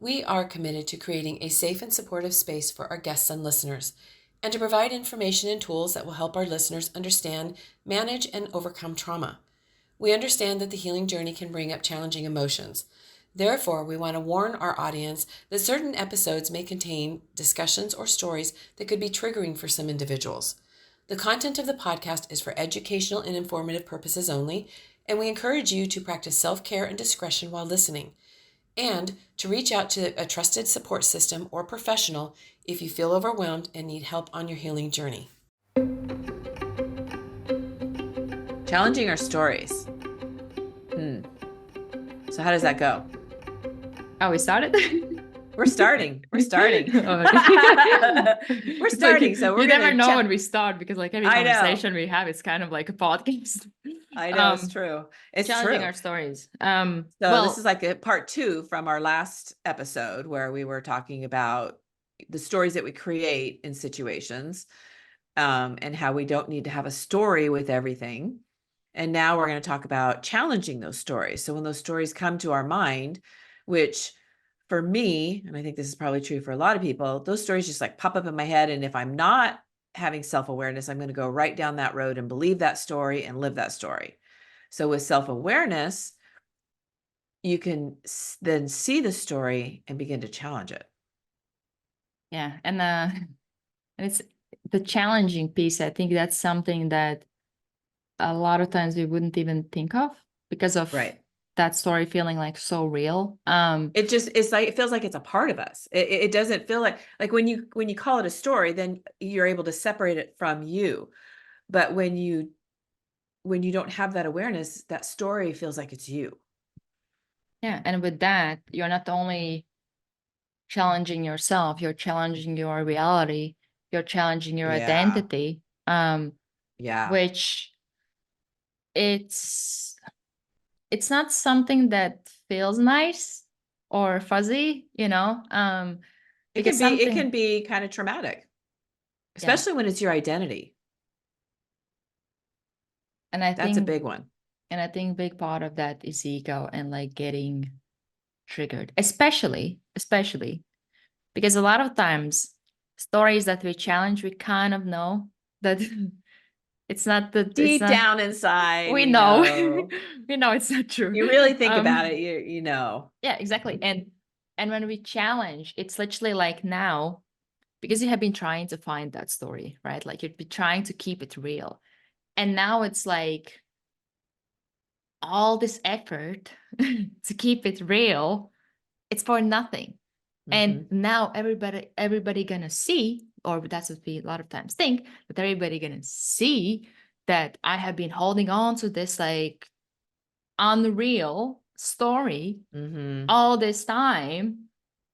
We are committed to creating a safe and supportive space for our guests and listeners, and to provide information and tools that will help our listeners understand, manage, and overcome trauma. We understand that the healing journey can bring up challenging emotions. Therefore, we want to warn our audience that certain episodes may contain discussions or stories that could be triggering for some individuals. The content of the podcast is for educational and informative purposes only, and we encourage you to practice self-care and discretion while listening, and to reach out to a trusted support system or professional if you feel overwhelmed and need help on your healing journey. Challenging our stories. So how does that go? Oh, we started? We're starting. We're starting. We're starting. So we're you never know when we start, because like every I know. conversation we have, it's kind of like a podcast. I know, it's true. It's challenging true. our stories. So Well, this is like a part 2 from our last episode where we were talking about the stories that we create in situations, and how we don't need to have a story with everything. And now we're going to talk about challenging those stories. So when those stories come to our mind, which for me, and I think this is probably true for a lot of people, those stories just like pop up in my head. And if I'm not having self-awareness, I'm going to go right down that road and believe that story and live that story. So with self-awareness, you can then see the story and begin to challenge it. yeah. And it's the challenging piece. I think that's something that a lot of times we wouldn't even think of because of that story feeling like so real. It's like, it feels like it's a part of us. It doesn't feel like when you call it a story, then you're able to separate it from you. But when you don't have that awareness, that story feels like it's you. Yeah. And with that, you're not only challenging yourself, you're challenging your reality, you're challenging your identity. Which it's not something that feels nice or fuzzy, It can be kind of traumatic, especially when it's your identity. And I think that's a big one. And I think big part of that is ego and like getting triggered, especially because a lot of times stories that we challenge, we kind of know that it's not the deep down inside. We know. We know it's not true. You really think about it, you know. Yeah, exactly. And when we challenge, it's literally like now, because you have been trying to find that story, right? Like you'd be trying to keep it real. And now it's like all this effort to keep it real, it's for nothing. And now everybody gonna see, or that's what we a lot of times think, that everybody gonna see that I have been holding on to this like unreal story all this time,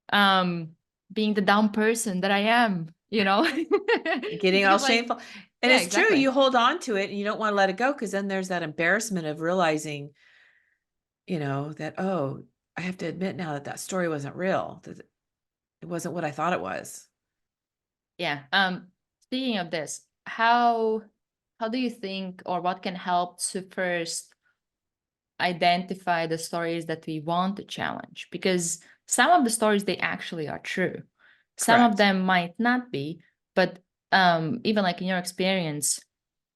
being the dumb person that I am, getting all shameful. And it's true, you hold on to it and you don't want to let it go, because then there's that embarrassment of realizing, that, oh, I have to admit now that that story wasn't real, that it wasn't what I thought it was. Yeah. Speaking of this, how do you think, or what can help to first identify the stories that we want to challenge? Because some of the stories, they actually are true. Some of them might not be, but even like in your experience,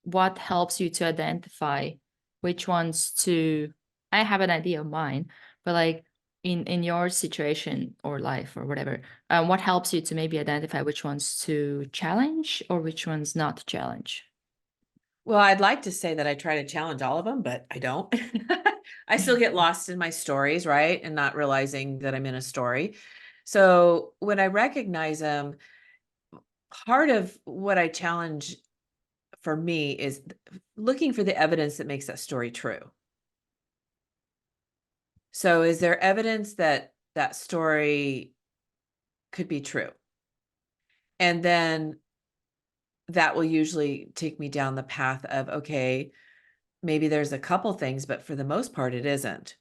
what helps you to identify which ones to, I have an idea of mine, but like in your situation or life or whatever, what helps you to maybe identify which ones to challenge or which ones not to challenge? Well, I'd like to say that I try to challenge all of them, but I don't. I still get lost in my stories, right? And not realizing that I'm in a story. So when I recognize them, part of what I challenge for me is looking for the evidence that makes that story true. So is there evidence that that story could be true? And then that will usually take me down the path of, okay, maybe there's a couple things, but for the most part, it isn't.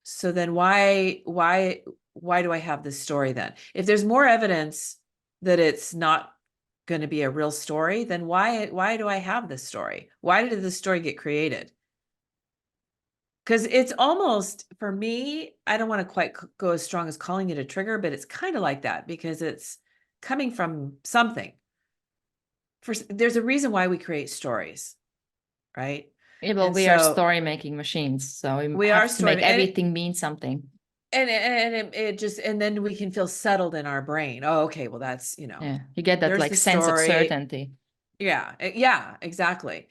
So then why do I have this story then? If there's more evidence that it's not going to be a real story, then why do I have this story? Why did this story get created? Because it's almost, for me, I don't want to quite go as strong as calling it a trigger, but it's kind of like that because it's coming from something. There's a reason why we create stories, right? Yeah, well, And we are so story making machines, so we we are have to make story, everything mean something. and it just, and then we can feel settled in our brain. Oh, okay, well, that's, Yeah, you get that there's like the sense of story. certainty. Yeah, exactly.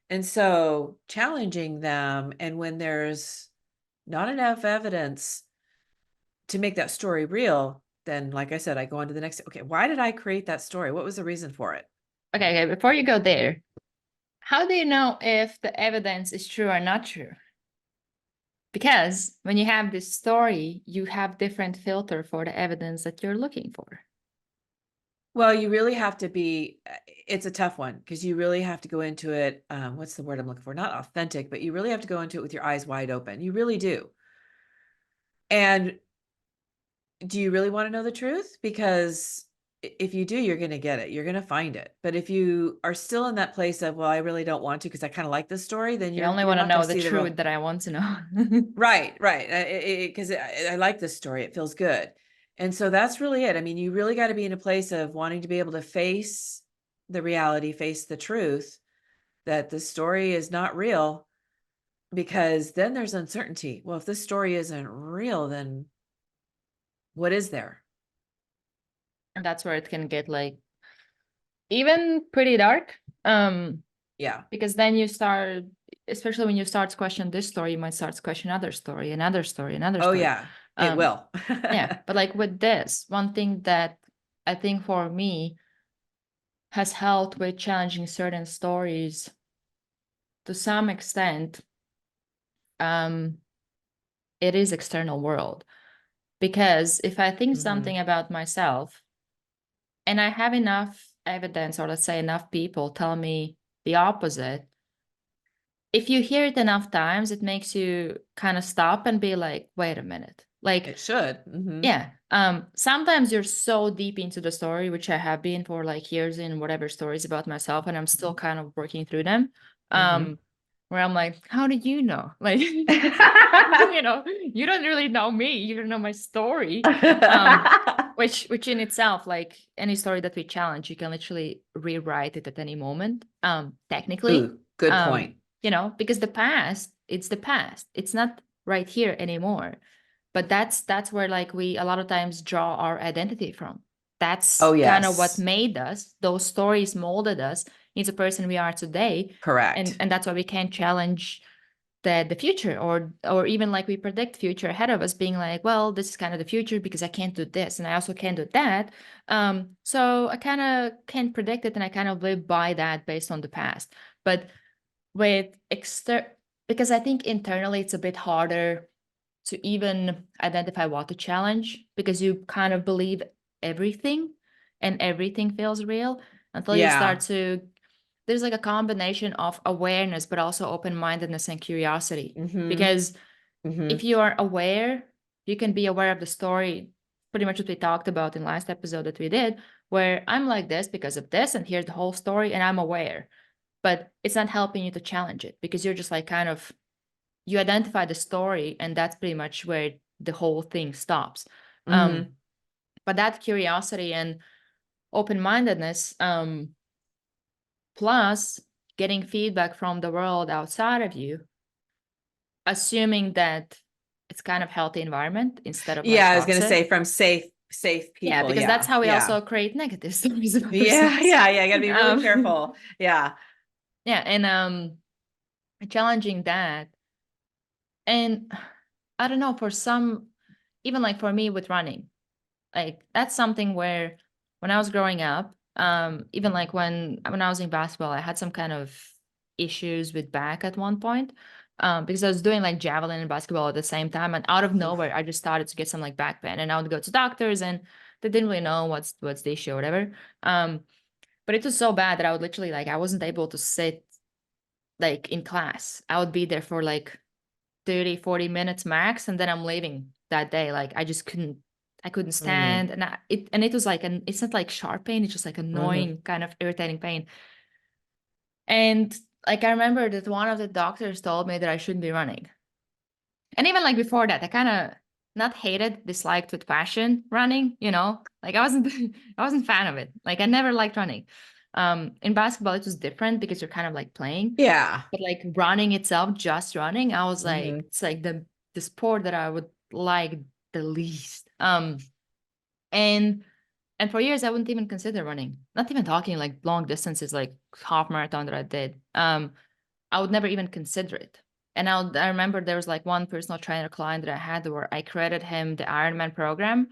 And so challenging them, and when there's not enough evidence to make that story real, then, like I said, I go on to the next. Okay, why did I create that story? What was the reason for it? Okay, before you go there, how do you know if the evidence is true or not true? Because when you have this story, you have different filter for the evidence that you're looking for. Well, you really have to be, it's a tough one because you really have to go into it. What's the word I'm looking for? Not authentic, but you really have to go into it with your eyes wide open. You really do. And do you really want to know the truth? Because if you do, you're going to get it. You're going to find it. But if you are still in that place of, well, I really don't want to because I kind of like this story, then You you're only you're want to not going know to the see the real. truth that I want to know. Right, right. Because I like this story. It feels good. And so that's really it. I mean, you really got to be in a place of wanting to be able to face the reality, face the truth that the story is not real, because then there's uncertainty. Well, if this story isn't real, then what is there? And that's where it can get like even pretty dark. Yeah. Because then you start, especially when you start to question this story, you might start to question another story, another story, another Oh, story. yeah, it will. Yeah, but like with this, one thing that I think for me has helped with challenging certain stories to some extent, um, it is external world. Because if I think something about myself and I have enough evidence, or let's say enough people tell me the opposite, if you hear it enough times, it makes you kind of stop and be like, wait a minute. Like, It should. yeah. Sometimes you're so deep into the story, which I have been for like years in whatever stories about myself, and I'm still kind of working through them. Mhm. Where I'm like, how did you know? Like, you don't really know me. You don't know my story. Which in itself, like any story that we challenge, you can literally rewrite it at any moment. Technically. Ooh, good point. Because the past, it's the past. It's not right here anymore. But that's where like we a lot of times draw our identity from. That's Oh, kind of what yes. made us. Those stories molded us into the person we are today. And Correct. and that's why we can't challenge the future, or even like we predict future ahead of us, being like, well, this is kind of the future because I can't do this and I also can't do that. So I kind of can't predict it, and I kind of live by that based on the past. But with because I think internally it's a bit harder to even identify what to challenge, because you kind of believe everything and everything feels real until you start Yeah. to, there's like a combination of awareness but also open-mindedness and curiosity. Mhm. Because if Mhm. you are aware, you can be aware of the story, pretty much what we talked about in last episode that we did, where I'm like this because of this, and here's the whole story, and I'm aware. But it's not helping you to challenge it, because you're just like kind of, you identify the story, and that's pretty much where the whole thing stops. Mhm. But that curiosity and open-mindedness, plus getting feedback from the world outside of you, assuming that it's kind of healthy environment instead of like Yeah, I was gonna toxic. say from safe Yeah, people. because that's Yeah. how we Yeah. also create negative stories about Yeah. ourselves. Yeah. Yeah. You gotta be really um careful. Yeah. yeah, and challenging that. And I don't know, for some, even like for me with running, like that's something where when I was growing up, even like when I was in basketball, I had some kind of issues with back at one point, because I was doing like javelin and basketball at the same time, and out of nowhere Oof. I just started to get some like back pain, and I would go to doctors, and they didn't really know what's the issue or whatever. But it was so bad that I would literally, like, I wasn't able to sit like in class. I would be there for like 30-40 minutes max, and then I'm leaving that day. Like I couldn't Mm. stand, and it was like, it's not like sharp pain, it's just like Mhm. annoying kind of irritating pain. And like I remember that one of the doctors told me that I shouldn't be running. And even like before that, I kind of not hated, disliked with passion running, like I wasn't I wasn't fan of it. Like I never liked running. In basketball, it was different because you're kind of like playing, Yeah. but like running itself, just running, I was like, Mhm. it's like the sport that I would like the least. And for years I wouldn't even consider running, not even talking like long distances, like half marathon that I did. I would never even consider it. And I remember there was like one personal trainer client that I had where I created him the Ironman program.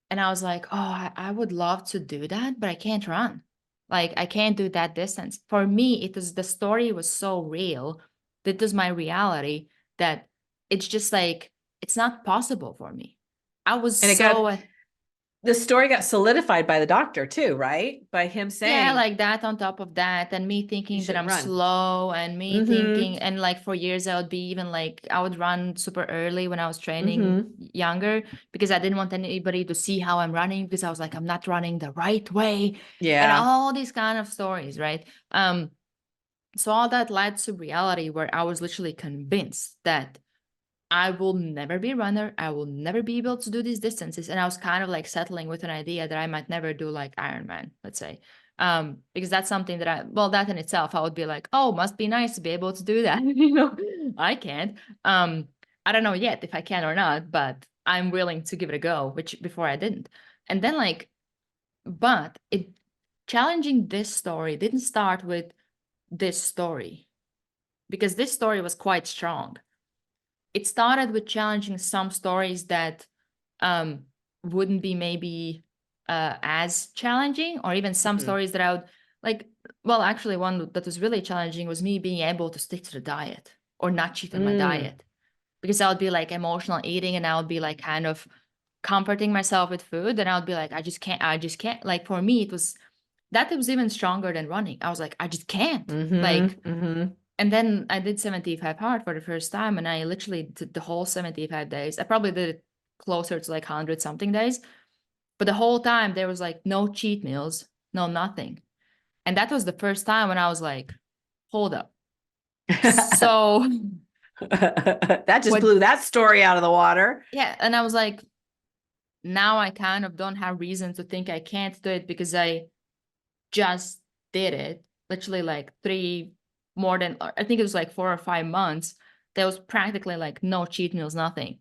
And I was like, oh, I would love to do that, but I can't run. Like I can't do that distance. For me, the story was so real. That was my reality, that it's just like, it's not possible for me. I was And so, the story got solidified by the doctor too, right? By him yeah, saying like that on top of that, and me you thinking that shouldn't I'm run. slow, and me Mm-hmm. thinking, and like for years I would be even like, I would run super early when I was training Mm-hmm. younger, because I didn't want anybody to see how I'm running, because I was like, I'm not running the right way, and Yeah. all these kind of stories, right? So all that led to reality where I was literally convinced that I will never be a runner. I will never be able to do these distances. And I was kind of like settling with an idea that I might never do like Ironman, let's say. Because that's something that that in itself, I would be like, oh, must be nice to be able to do that. I can't. I don't know yet if I can or not, but I'm willing to give it a go, which before I didn't. And then but challenging this story didn't start with this story, because this story was quite strong. It started with challenging some stories that um, wouldn't be maybe as challenging, or even some Mm-hmm. stories that I would like. Well, actually, one that was really challenging was me being able to stick to the diet or not cheat on my Mm. diet, because I would be like emotional eating, and I would be like kind of comforting myself with food, and I would be like, I just can't. Like for me, it was even stronger than running. I was like, I just can't. Like, Mm-hmm. Mm-hmm. and then I did 75 hard for the first time, and I literally did the whole 75 days. I probably did it closer to like 100 something days, but the whole time there was like no cheat meals, no nothing. And that was the first time when I was like, hold up. So That just what? blew that story out of the water. Yeah. And I was like, now I kind of don't have reason to think I can't do it, because I just did it literally like I think it was like 4 or 5 months. There was practically like no cheat meals, nothing.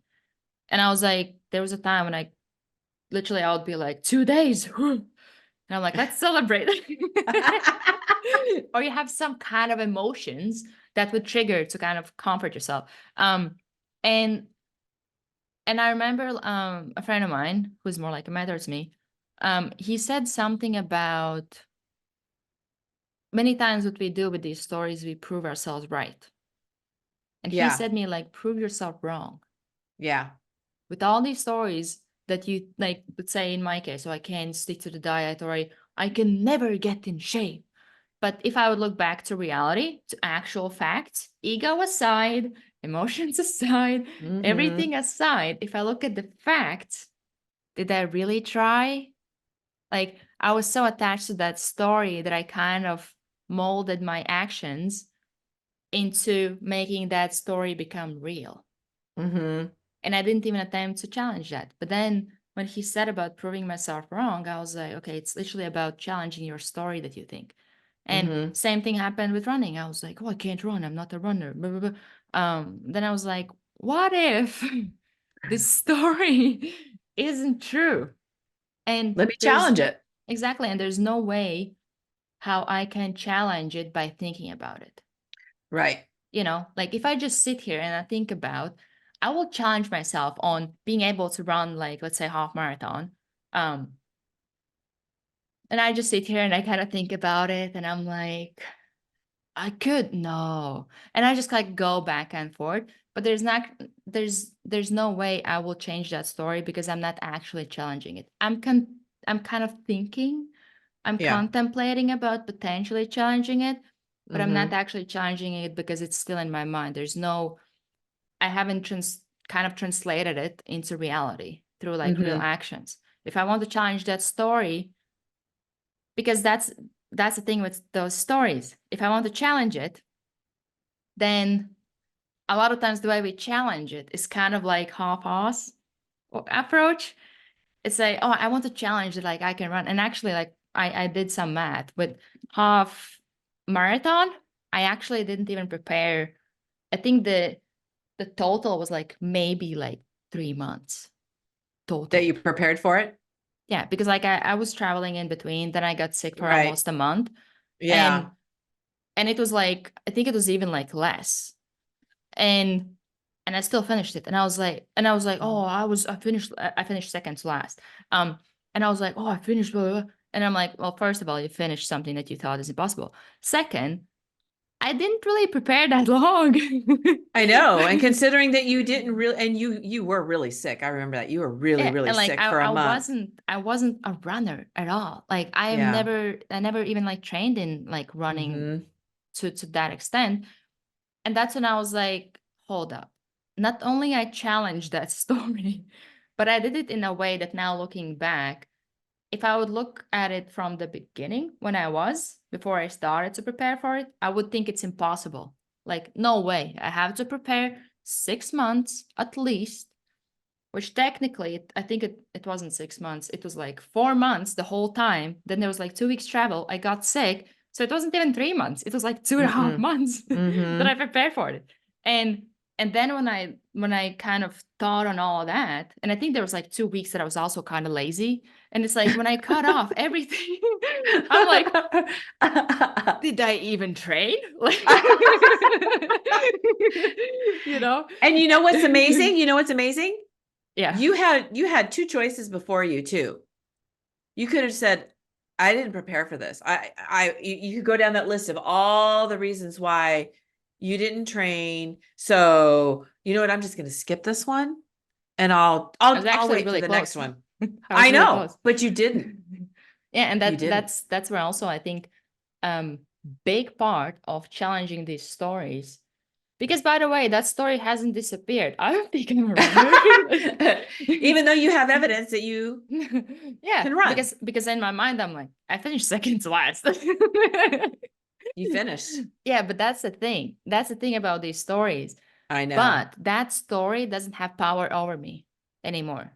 And I was like, there was a time when I would be like 2 days. And I'm like, let's celebrate. Or you have some kind of emotions that would trigger to kind of comfort yourself. And I remember a friend of mine who's more like a mentor to me. He said something about, many times what we do with these stories, we prove ourselves right. And he Yeah. said me like, prove yourself wrong. Yeah. With all these stories that you like, let's say in my case, so I can't stick to the diet, or I can never get in shape. But if I would look back to reality, to actual facts, ego aside, emotions aside, Mm-hmm. everything aside, if I look at the facts, did I really try? Like I was so attached to that story that I kind of molded my actions into making that story become real. Mm-hmm. And I didn't even attempt to challenge that. But then when he said about proving myself wrong, I was like, okay, it's literally about challenging your story that you think. And Mm-hmm. same thing happened with running. I was like, oh, I can't run. I'm not a runner. Blah, blah, blah. Then I was like, what if this story isn't true? And Let me there's challenge it. exactly, and there's no way how I can challenge it by thinking about it. Right. Like if I just sit here and I think about, I will challenge myself on being able to run, like, let's say half marathon. Um, and I just sit here and I kind of think about it, and I'm like, I could no. And I just like go back and forth. But there's no way I will change that story, because I'm not actually challenging it. I'm kind of thinking, I'm Yeah. contemplating about potentially challenging it, but I'm not Mm-hmm. actually challenging it because it's still in my mind. I haven't kind of translated it into reality through like real Mm-hmm. actions. If I want to challenge that story, because that's the thing with those stories. If I want to challenge it, then a lot of times the way we challenge it is kind of like half-ass approach. It's like, oh, I want to challenge it, like I can run. And actually, like I did some math with half marathon. I actually didn't even prepare. I think the total was like maybe like 3 months total. That you prepared for it? Yeah, because like I was traveling in between, then I got sick for Right. almost a month. Yeah. And it was like, I think it was even like less. And I still finished it. And I was like, oh, I finished second to last. And I was like, oh, I finished, blah, blah, blah. And I'm like, well, first of all, you finished something that you thought is impossible. Second, I didn't really prepare that long. I know. And considering that you didn't really, and you were really sick. I remember that you were really, Yeah, really and like sick for a month. I wasn't a runner at all. Like I Yeah. never even like trained in like running Mhm. to that extent. And that's when I was like, hold up. Not only I challenged that story, but I did it in a way that now looking back, if I would look at it from the beginning when before I started to prepare for it, I would think it's impossible. Like, no way. I have to prepare 6 months at least, which technically, I think it wasn't 6 months. It was like 4 months the whole time. Then there was like 2 weeks travel. I got sick. So it wasn't even 3 months. It was like 2.5 months that I prepared for it. And then when I kind of thought on all of that, and I think there was like 2 weeks that I was also kind of lazy. And it's like when I cut off everything, I'm like, did I even train? Like, you know? And you know what's amazing? You know what's amazing? Yeah. You had two choices before you too. You could have said, I didn't prepare for this. You could go down that list of all the reasons why you didn't train. So you know what? I'm just going to skip this one, and I'll wait for the next one. I know, but you didn't. Yeah, and You didn't. that's where also I think big part of challenging these stories. Because by the way, that story hasn't disappeared. I don't think I'm a runner. Even though you have evidence that you yeah, can run. Because in my mind I'm like, I finished second to last. You finished. Yeah, but that's the thing. That's the thing about these stories. I know. But that story doesn't have power over me anymore.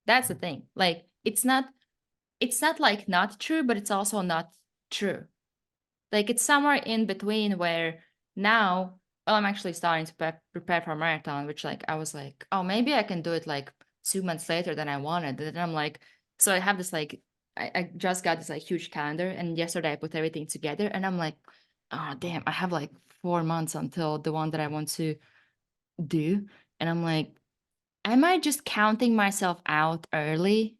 That's the thing. Like it's not like not true, but it's also not true. Like it's somewhere in between where now, well, I'm actually starting to prepare for a marathon, which like I was like, oh, maybe I can do it like 2 months later than I wanted. And then I'm like, so I have this like, I just got this like huge calendar, and yesterday I put everything together, and I'm like, oh damn, I have like 4 months until the one that I want to do, and I'm like, am I just counting myself out early?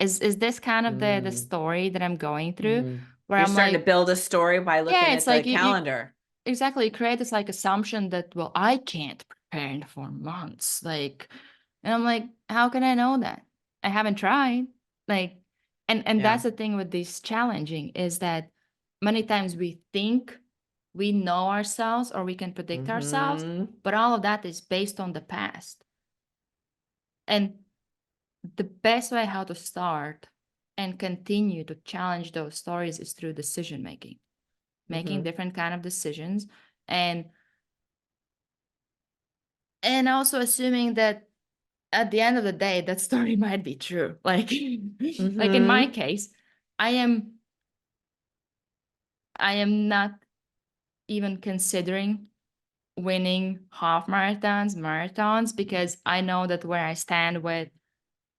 Is this kind of the story that I'm going through? Where You're I'm starting like, to build a story by looking at it's the like calendar. Exactly, you create this like assumption that, well, I can't prepare in 4 months. Like, and I'm like, how can I know that? I haven't tried. Like, and that's the thing with this challenging is that many times we think we know ourselves or we can predict ourselves, but all of that is based on the past. And the best way how to start and continue to challenge those stories is through decision making different kind of decisions, and also assuming that at the end of the day that story might be true. Like like in my case, I am not even considering winning half marathons, because I know that where I stand with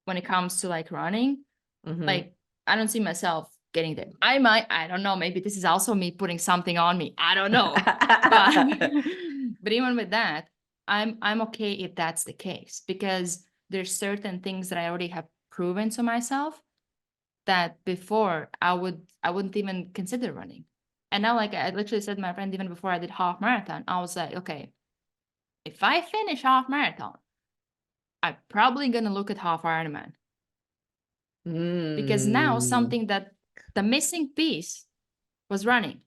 when it comes to like running, like I don't see myself getting there. I don't know, maybe this is also me putting something on me, I don't know. But even with that, I'm okay if that's the case, because there's certain things that I already have proven to myself that before I wouldn't even consider running. And now, like I literally said to my friend, even before I did half marathon, I was like, okay, if I finish half marathon, I'm probably gonna look at half Ironman. Because now something that the missing piece was running.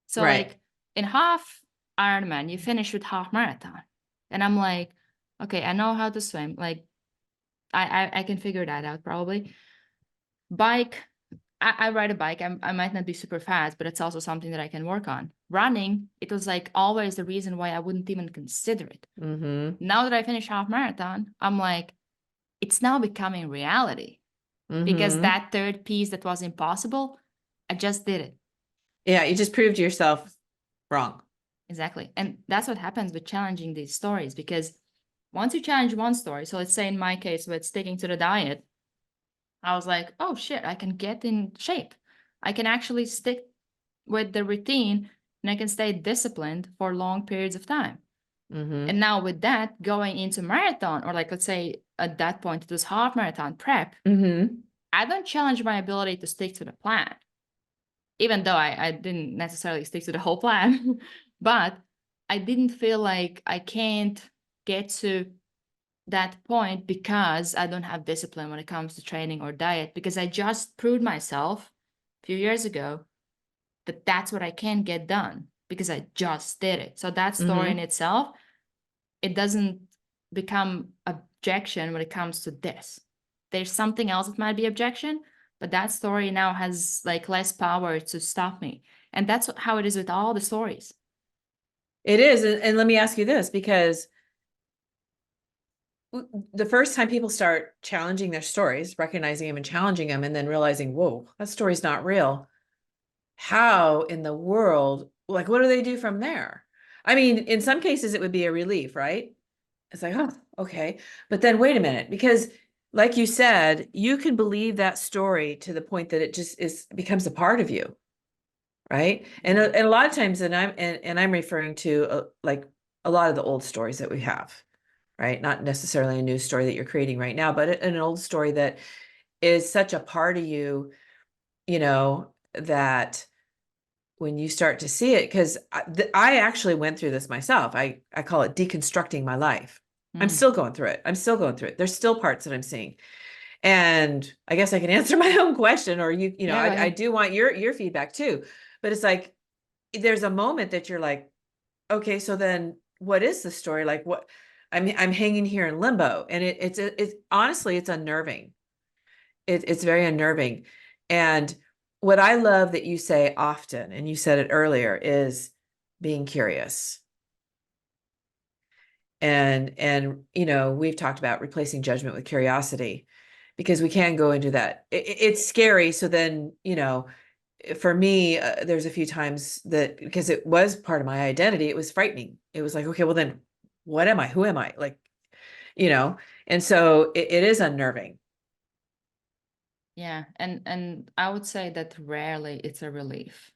So like in half Ironman, you finish with half marathon. And I'm like, okay, I know how to swim. Like I can figure that out probably. Bike, I ride a bike. I might not be super fast, but it's also something that I can work on. Running, it was like always the reason why I wouldn't even consider it. Now that I finished half marathon, I'm like, it's now becoming reality because that third piece that was impossible, I just did it. Yeah, you just proved yourself wrong. Exactly. And that's what happens with challenging these stories, because once you challenge one story, so let's say in my case with sticking to the diet, I was like, oh shit, I can get in shape. I can actually stick with the routine and I can stay disciplined for long periods of time. And now with that, going into marathon, or like, let's say at that point, it was half marathon prep, I don't challenge my ability to stick to the plan, even though I didn't necessarily stick to the whole plan, but I didn't feel like I can't get to that point because I don't have discipline when it comes to training or diet, because I just proved myself a few years ago that that's what I can get done because I just did it. So that story in itself, it doesn't become objection when it comes to this. There's something else that might be objection, but that story now has like less power to stop me. And that's how it is with all the stories. It is. And let me ask you this, because the first time people start challenging their stories, recognizing them and challenging them, and then realizing, whoa, that story's not real. How in the world, like, what do they do from there? I mean, in some cases it would be a relief, right? It's like, oh, okay. But then wait a minute, because like you said, you can believe that story to the point that it just becomes a part of you. Right. And a lot of times, and I'm referring to like a lot of the old stories that we have, right? Not necessarily a new story that you're creating right now, but an old story that is such a part of you, that when you start to see it, because I actually went through this myself. I call it deconstructing my life. I'm still going through it. There's still parts that I'm seeing. And I guess I can answer my own question, or I do want your feedback too. But it's like, there's a moment that you're like, okay, so then what is the story? Like, what I'm hanging here in limbo, and it's honestly, it's unnerving. It's very unnerving. And what I love that you say often, and you said it earlier, is being curious. And we've talked about replacing judgment with curiosity, because we can go into that. It's scary. So then, for me, there's a few times that, because it was part of my identity, it was frightening. It was like, okay, well then what am I? Who am I? Like, and so it is unnerving. Yeah. And I would say that rarely it's a relief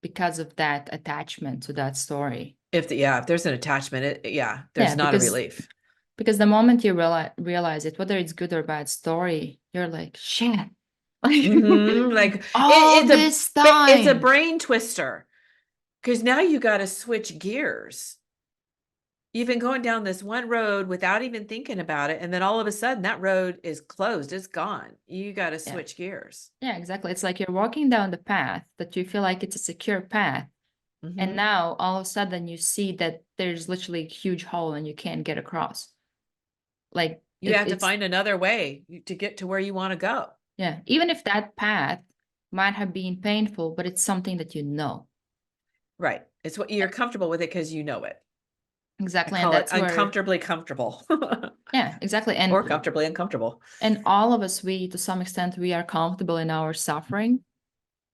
because of that attachment to that story. If there's an attachment, there's not a relief. Because the moment you realize it, whether it's good or bad story, you're like, shit. Like it's a brain twister, because now you got to switch gears. You've been going down this one road without even thinking about it, and then all of a sudden that road is closed. It's gone. You got to switch gears. Yeah, exactly. It's like you're walking down the path that you feel like it's a secure path. And now all of a sudden you see that there's literally a huge hole and you can't get across. Like you have to find another way to get to where you want to go. Yeah. Even if that path might have been painful, but it's something that you know. Right. It's what you're comfortable with it because you know it. Exactly. And that's uncomfortably comfortable. Yeah, exactly. Or comfortably uncomfortable. And all of us, to some extent, we are comfortable in our suffering,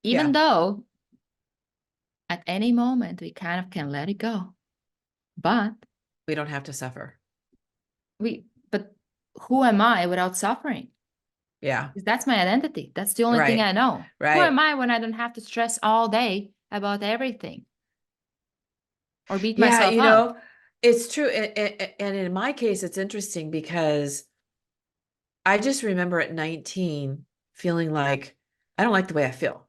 even though at any moment we kind of can let it go. But we don't have to suffer. But who am I without suffering? Yeah. Because that's my identity. That's the only thing I know. Right. Who am I when I don't have to stress all day about everything? Or beat myself up? It's true. And in my case, it's interesting because I just remember at 19 feeling like, I don't like the way I feel.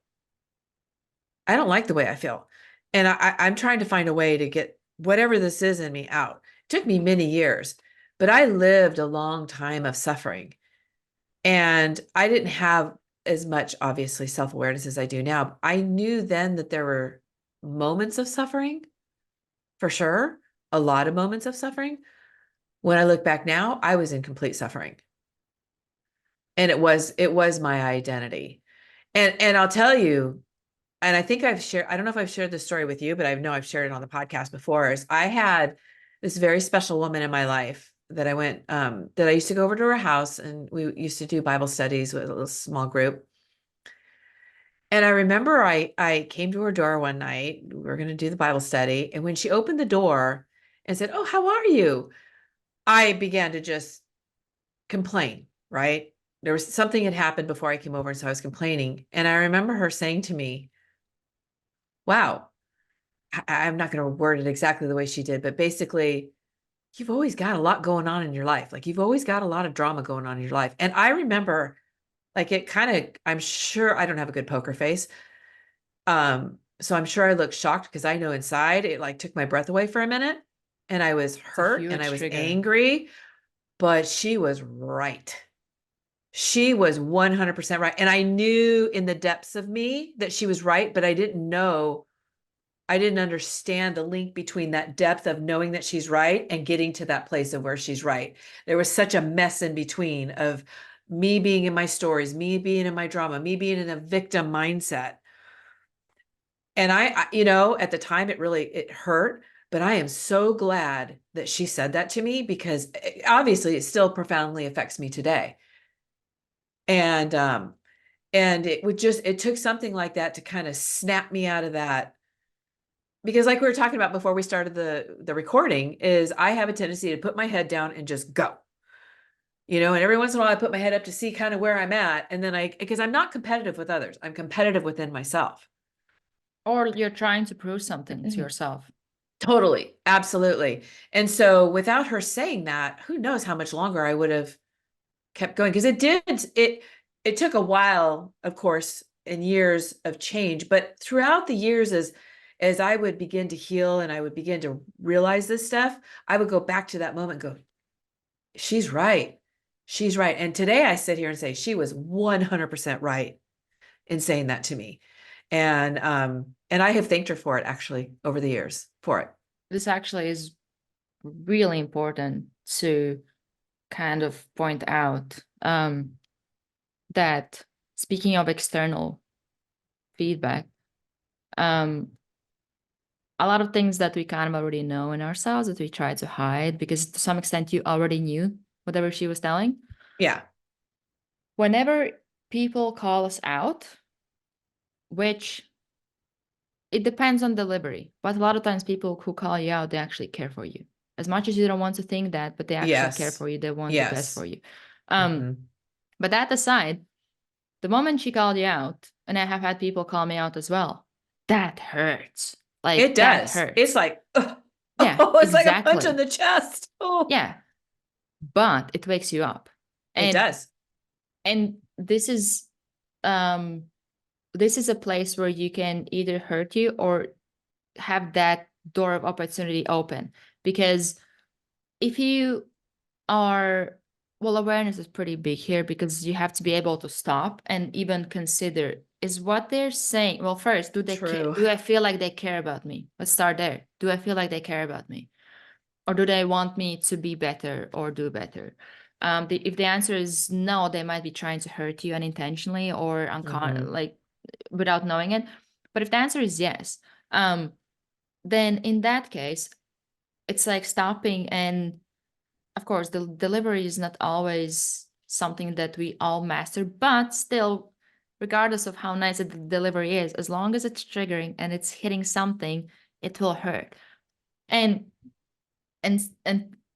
I don't like the way I feel. And I'm trying to find a way to get whatever this is in me out. It took me many years, but I lived a long time of suffering. And I didn't have as much, obviously, self-awareness as I do now. I knew then that there were moments of suffering, for sure, a lot of moments of suffering. When I look back now, I was in complete suffering. And it was my identity. And I'll tell you, and I think I don't know if I've shared this story with you, but I know I've shared it on the podcast before, is I had this very special woman in my life that that I used to go over to her house, and we used to do Bible studies with a little small group. And I remember I came to her door one night, we were going to do the Bible study. And when she opened the door and said, "Oh, how are you?" I began to just complain, right? There was something had happened before I came over. And so I was complaining. And I remember her saying to me, "Wow, I'm not going to word it exactly the way she did, but basically, you've always got a lot going on in your life. Like you've always got a lot of drama going on in your life." And I remember like it kind of, I'm sure I don't have a good poker face. So I'm sure I looked shocked because I know inside it like took my breath away for a minute and I was It's a hurt and I huge was trigger. angry, but she was right. She was 100% right. And I knew in the depths of me that she was right, but I didn't understand the link between that depth of knowing that she's right and getting to that place of where she's right. There was such a mess in between of me being in my stories, me being in my drama, me being in a victim mindset. And at the time it hurt, but I am so glad that she said that to me because obviously it still profoundly affects me today. And it took something like that to kind of snap me out of that. Because like we were talking about before we started the recording, is I have a tendency to put my head down and just go. And every once in a while I put my head up to see kind of where I'm at. And then because I'm not competitive with others, I'm competitive within myself. Or you're trying to prove something to yourself. Totally. Absolutely. And so without her saying that, who knows how much longer I would have kept going. Because it took a while, of course, and years of change. But throughout the years, as I would begin to heal and I would begin to realize this stuff, I would go back to that moment and go, she's right. She's right. And today I sit here and say she was 100% right in saying that to me. And I have thanked her for it actually over the years for it. This actually is really important to kind of point out, that speaking of external feedback, a lot of things that we kind of already know in ourselves that we try to hide because to some extent you already knew whatever she was telling. Yeah. Whenever people call us out, which it depends on delivery, but a lot of times people who call you out, they actually care for you. As much as you don't want to think that, but they actually care Yes. for you. They want the best Yes. for you. Mhm. But that aside, the moment she called you out, and I have had people call me out as well, that hurts. Like It that does. hurts. It's like, Yeah, it's like a punch exactly. in the chest. Oh, Yeah, but it wakes you up. it does. And this is a place where you can either hurt you or have that door of opportunity open. Because if you are, well, awareness is pretty big here because you have to be able to stop and even consider, is what they're saying, well, first, do they care? True. Do I feel like they care about me? Let's start there. Do I feel like they care about me? Or do they want me to be better or do better? If the answer is no, they might be trying to hurt you unintentionally or like without knowing it. But if the answer is yes, then in that case, it's like stopping. And of course, the delivery is not always something that we all master, but still, regardless of how nice the delivery is, as long as it's triggering and it's hitting something, it will hurt. And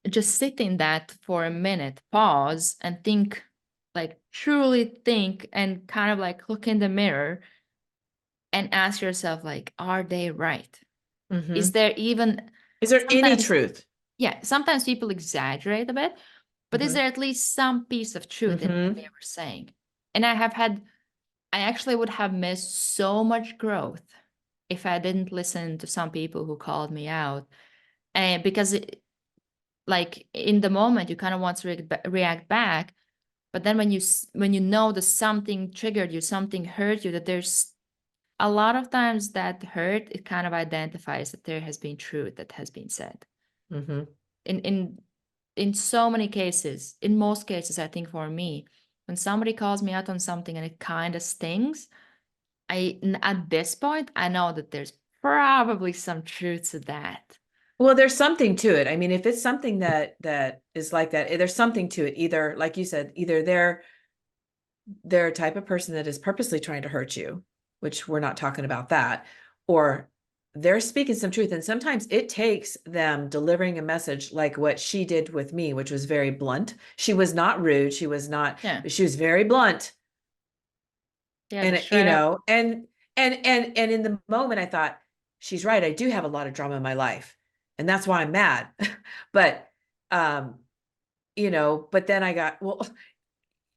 just sit in that for a minute, pause and think, like truly think and kind of like look in the mirror and ask yourself, like, are they right? Is there even, Is there any sometimes, truth? yeah, sometimes people exaggerate a bit, but is there at least some piece of truth in what they were saying? And I actually would have missed so much growth if I didn't listen to some people who called me out. And because like in the moment, you kind of want to react back. But then when you know that something triggered you, something hurt you, that there's a lot of times that hurt, it kind of identifies that there has been truth that has been said. In so many cases, in most cases, I think for me, when somebody calls me out on something and it kind of stings, At this point, I know that there's probably some truth to that. Well, there's something to it. I mean, if it's something that is like that, there's something to it. Either, like you said, either they're a type of person that is purposely trying to hurt you, which we're not talking about that, or they're speaking some truth. And sometimes it takes them delivering a message like what she did with me, which was very blunt. She was not rude. She was not, Yeah. she was very blunt. Yeah, And, just straight up. and in the moment I thought, she's right. I do have a lot of drama in my life. And that's why I'm mad. But, but then I got, well,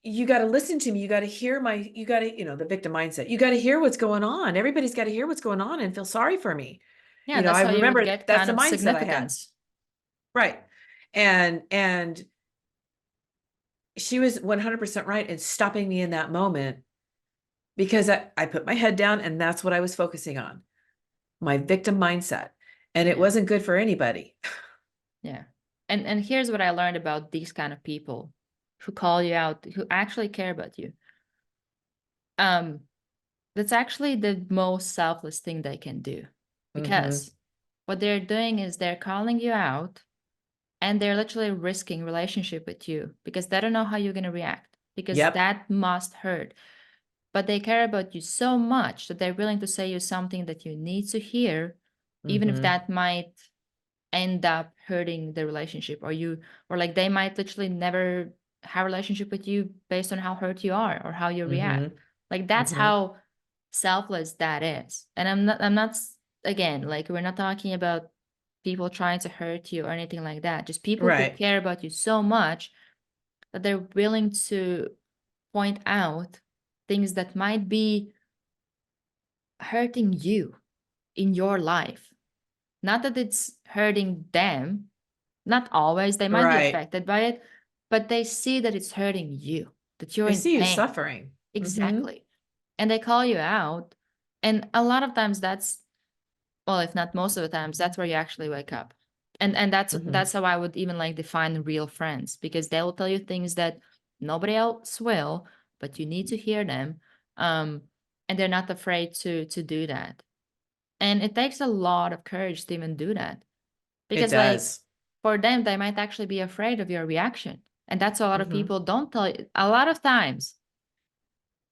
you got to listen to me. You got to hear the victim mindset. You got to hear what's going on. Everybody's got to hear what's going on and feel sorry for me. Yeah, that's I how you would remember get that's kind the of mindset I had. significance. Right. And she was 100% right in stopping me in that moment, because I put my head down and that's what I was focusing on, my victim mindset. And it Yeah. wasn't good for anybody. Yeah. And here's what I learned about these kind of people who call you out, who actually care about you. That's actually the most selfless thing they can do, because what they're doing is they're calling you out and they're literally risking relationship with you because they don't know how you're going to react, because Yep. that must hurt. But they care about you so much that they're willing to say you something that you need to hear, even if that might end up hurting the relationship, or like they might literally never have a relationship with you based on how hurt you are or how you react. Like that's how selfless that is. And I'm not again, like we're not talking about people trying to hurt you or anything like that, just people who Right. care about you so much that they're willing to point out things that might be hurting you in your life. Not that it's hurting them, not always, they might be Right. affected by it, but they see that it's hurting you, that you're They in see you pain. suffering. Exactly. And they call you out. And a lot of times that's, well, if not most of the times, that's where you actually wake up. And that's how I would even like define real friends, because they will tell you things that nobody else will, but you need to hear them. And they're not afraid to do that. And it takes a lot of courage to even do that. Because like does. for them, they might actually be afraid of your reaction. And that's a lot of people don't tell you. A lot of times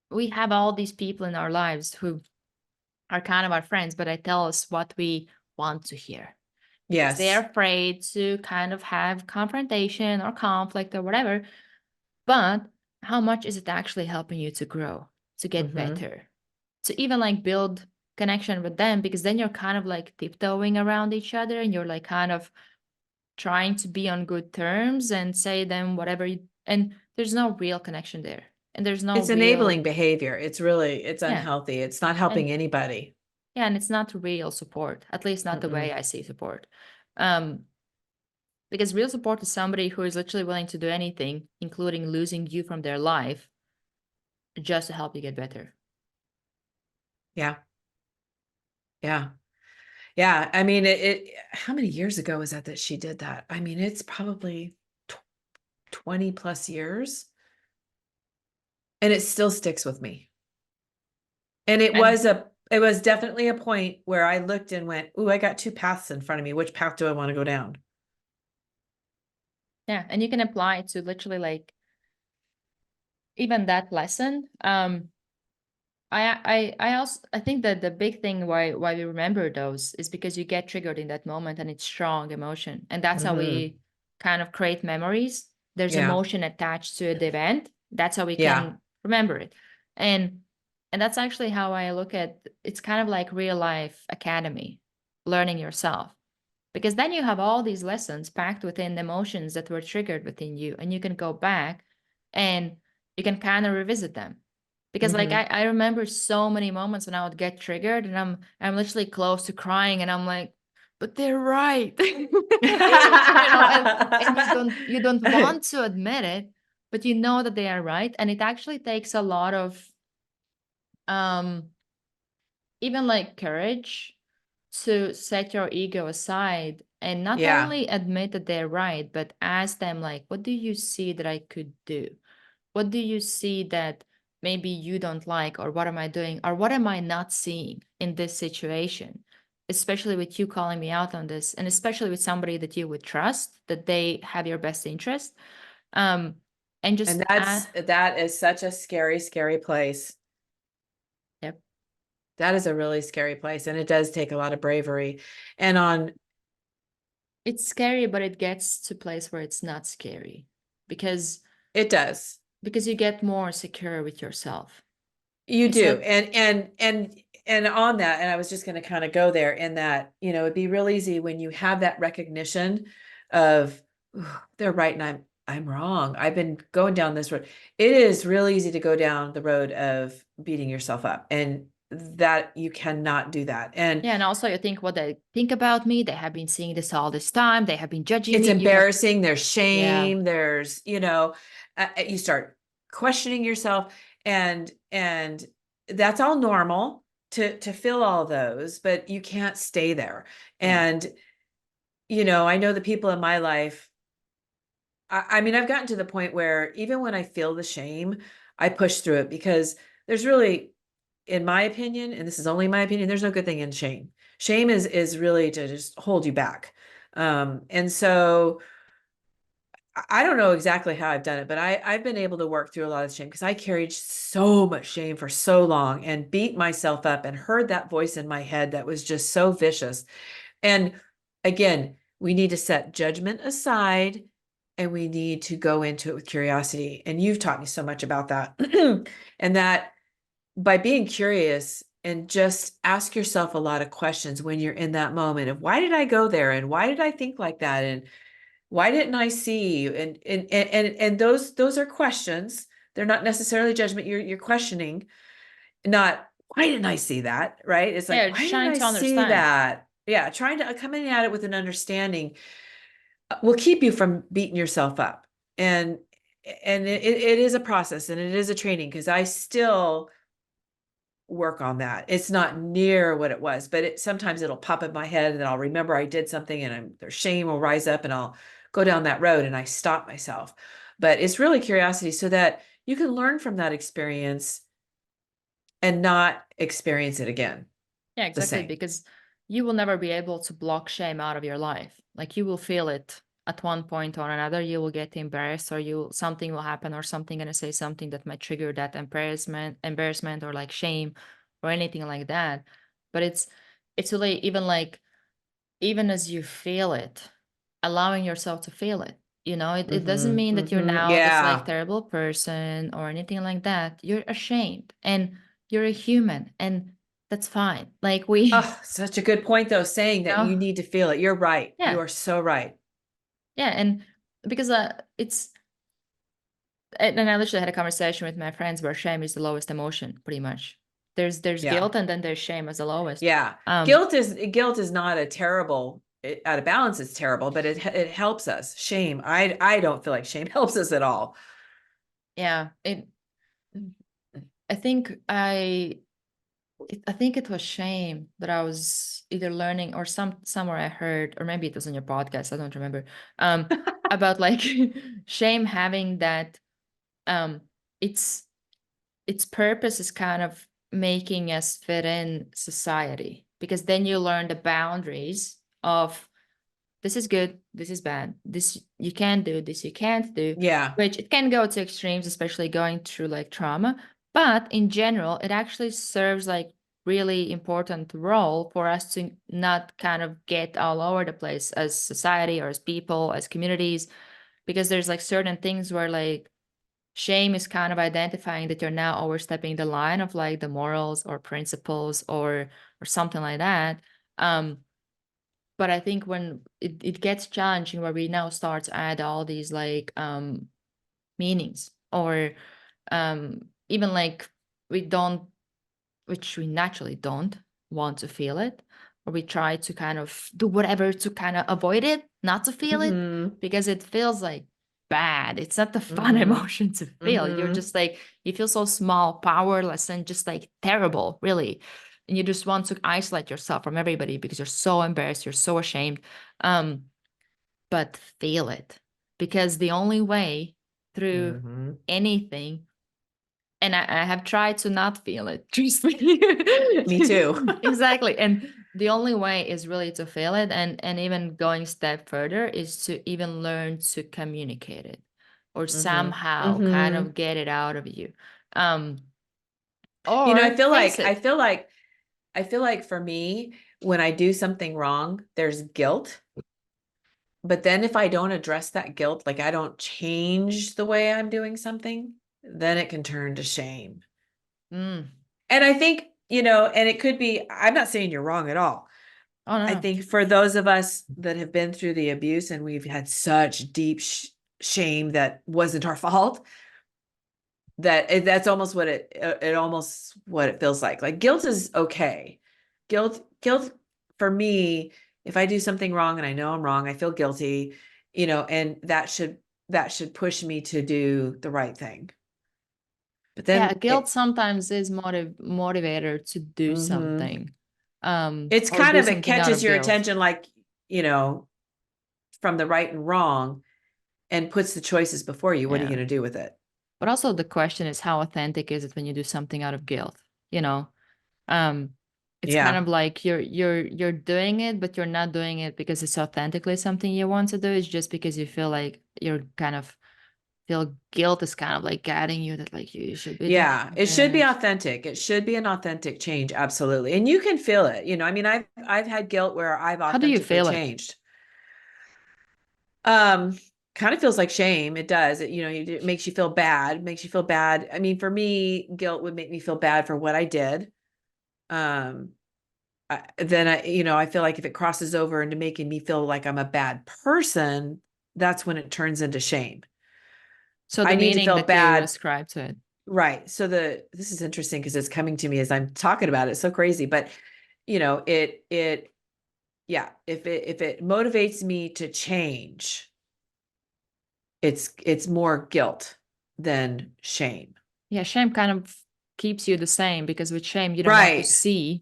we have all these people in our lives who are kind of our friends, but they tell us what we want to hear. Because they're afraid to kind of have confrontation or conflict or whatever. But how much is it actually helping you to grow, to get better, to even like build connection with them? Because then you're kind of like tiptoeing around each other and you're like kind of trying to be on good terms and say them whatever and there's no real connection there, and there's no It's enabling behavior. It's unhealthy. It's not helping anybody. Yeah, and it's not real support, at least not the way I see support. Because real support is somebody who is literally willing to do anything, including losing you from their life, just to help you get better. Yeah. I mean, how many years ago was that she did that? I mean, it's probably 20 plus years, and it still sticks with me. And it was definitely a point where I looked and went, "Ooh, I got two paths in front of me. Which path do I want to go down?" Yeah, and you can apply it to literally like even that lesson. I think that the big thing why we remember those is because you get triggered in that moment and it's strong emotion, and that's how we kind of create memories. There's emotion attached to the event. That's how we can remember it, and that's actually how I look at it's kind of like real life academy, learning yourself, because then you have all these lessons packed within the emotions that were triggered within you, and you can go back and you can kind of revisit them. Because like I remember so many moments when I would get triggered and I'm literally close to crying and I'm like, but they're right. And you don't want to admit it, but you know that they are right. And it actually takes a lot of even like courage to set your ego aside and not only admit that they're right, but ask them like, what do you see that I could do? What do you see that maybe you don't like, or what am I doing, or what am I not seeing in this situation, especially with you calling me out on this, and especially with somebody that you would trust, that they have your best interest. And just And that is such a scary, scary place. Yep. That is a really scary place, and it does take a lot of bravery. And It's scary, but it gets to a place where it's not scary, because it does. you get more secure with yourself. You It's do. not And on that, and I was just going to kind of go there in that, it'd be real easy when you have that recognition of, "Ooh, they're right and I'm wrong. I've been going down this road." It is real easy to go down the road of beating yourself up, and that you cannot do that. And yeah, and also you think what they think about me. They have been seeing this all this time. They have been judging it's me. embarrassing. There's Yeah. shame. There's, you start questioning yourself, and that's all normal to feel all those, but you can't stay there. Yeah. And, I know the people in my life, I mean, I've gotten to the point where even when I feel the shame, I push through it, because there's really, in my opinion, and this is only my opinion, there's no good thing in shame. Shame is really to just hold you back. And so I don't know exactly how I've done it, but I've been able to work through a lot of shame, because I carried so much shame for so long and beat myself up and heard that voice in my head that was just so vicious. And again, we need to set judgment aside, and we need to go into it with curiosity. And you've taught me so much about that. And that by being curious and just ask yourself a lot of questions when you're in that moment of, why did I go there? And why did I think like that? And why didn't I see you? And those are questions. They're not necessarily judgment. You're questioning, not, why didn't I see that? Right? It's like, Yeah, why just didn't trying I to see understand. that? Yeah, trying to coming at it with an understanding will keep you from beating yourself up. And it is a process, and it is a training, because I still work on that. It's not near what it was, but sometimes it'll pop in my head, and then I'll remember I did something, and their shame will rise up, and I'll go down that road, and I stop myself. But it's really curiosity, so that you can learn from that experience and not experience it again Yeah, the exactly. same. Because you will never be able to block shame out of your life. Like, you will feel it at one point or another. You will get embarrassed, or something will happen, or something gonna say something that might trigger that embarrassment, or like shame, or anything like that. But it's really, even as you feel it, allowing yourself to feel it. It doesn't mean that you're now this like Yeah. terrible person or anything like that. You're ashamed, and you're a human, and that's fine. Like, Oh, such a good point, though, saying that you know, need to feel it. You're right. You yeah, are so right. yeah, and because it's and I literally had a conversation with my friends where shame is the lowest emotion, pretty much. There's Yeah. guilt, and then there's shame as the lowest. Yeah. Um, Guilt is not a terrible, out of balance. It's terrible, but it helps us. Shame. I don't feel like shame helps us at all. yeah, I think I think it was shame that I was either learning, or somewhere I heard, or maybe it was on your podcast, I don't remember, um, about like shame having that, um, its purpose is kind of making us fit in society, because then you learn the boundaries of, this is good, this is bad, this you can do, this you can't do, Yeah. which it can go to extremes, especially going through like trauma. But in general, it actually serves like really important role for us to not kind of get all over the place as society, or as people, as communities, because there's like certain things where like shame is kind of identifying that you're now overstepping the line of like the morals or principles, or something like that. um but I think when it gets challenging, where we now start to add all these like meanings, or even like we don't, which we naturally don't want to feel it, or we try to kind of do whatever to kind of avoid it, not to feel it, Mm-hmm. because it feels like bad. It's not the fun Mm-hmm. emotion to feel. You're Mm-hmm. just like, you feel so small, powerless, and just like terrible, really. And you just want to isolate yourself from everybody, because you're so embarrassed, you're so ashamed. Um, but feel it, because the only way through Mm-hmm. anything And I have tried to not feel it. Trust me. Me too. Exactly. And the only way is really to feel it. And even going a step further is to even learn to communicate it or Mm-hmm. somehow kind Mm-hmm. of get it out of you. You know, Or face it. I feel like for me, when I do something wrong, there's guilt. But then if I don't address that guilt, like I don't change the way I'm doing something, then it can turn to shame. Mm. And I think, you know, and it could be, I'm not saying you're wrong at all. Oh, I no. think for those of us that have been through the abuse and we've had such deep shame that wasn't our fault, that's almost what it almost what it feels like. Like guilt is okay. Guilt for me, if I do something wrong and I know I'm wrong, I feel guilty, you know, and that should push me to do the right thing. But Yeah, then guilt sometimes is motivator to do mhm. something. It's Or kind do of, it something out catches of your guilt. attention, like, you know, from the right and wrong, and puts the choices before you. What are you Yeah. going to do with it? But also the question is how authentic is it when you do something out of guilt? You know? Um, it's kind Yeah. of like you're doing it, but you're not doing it because it's authentically something you want to do. It's just because you feel like you're kind of feel guilt is kind of like guiding you that like you should be doing Yeah, it should be it. authentic. It should be an authentic change, absolutely. And you can feel it. You know, I mean, I've had guilt where I've How do you authentically feel it? changed. Um, Kind of feels like shame. It does. It, you know, it makes you feel bad, makes you feel bad. I mean, for me, guilt would make me feel bad for what I did. Um, then you know, I feel like if it crosses over into making me feel like I'm a bad person, that's when it turns into shame. So the I need to meaning feel that you bad. ascribe to it. Right. So this is interesting because it's coming to me as I'm talking about it. It's so crazy, but you know, yeah, if it motivates me to change, it's more guilt than shame. Yeah, shame kind of keeps you the same because with shame you don't want to Right. see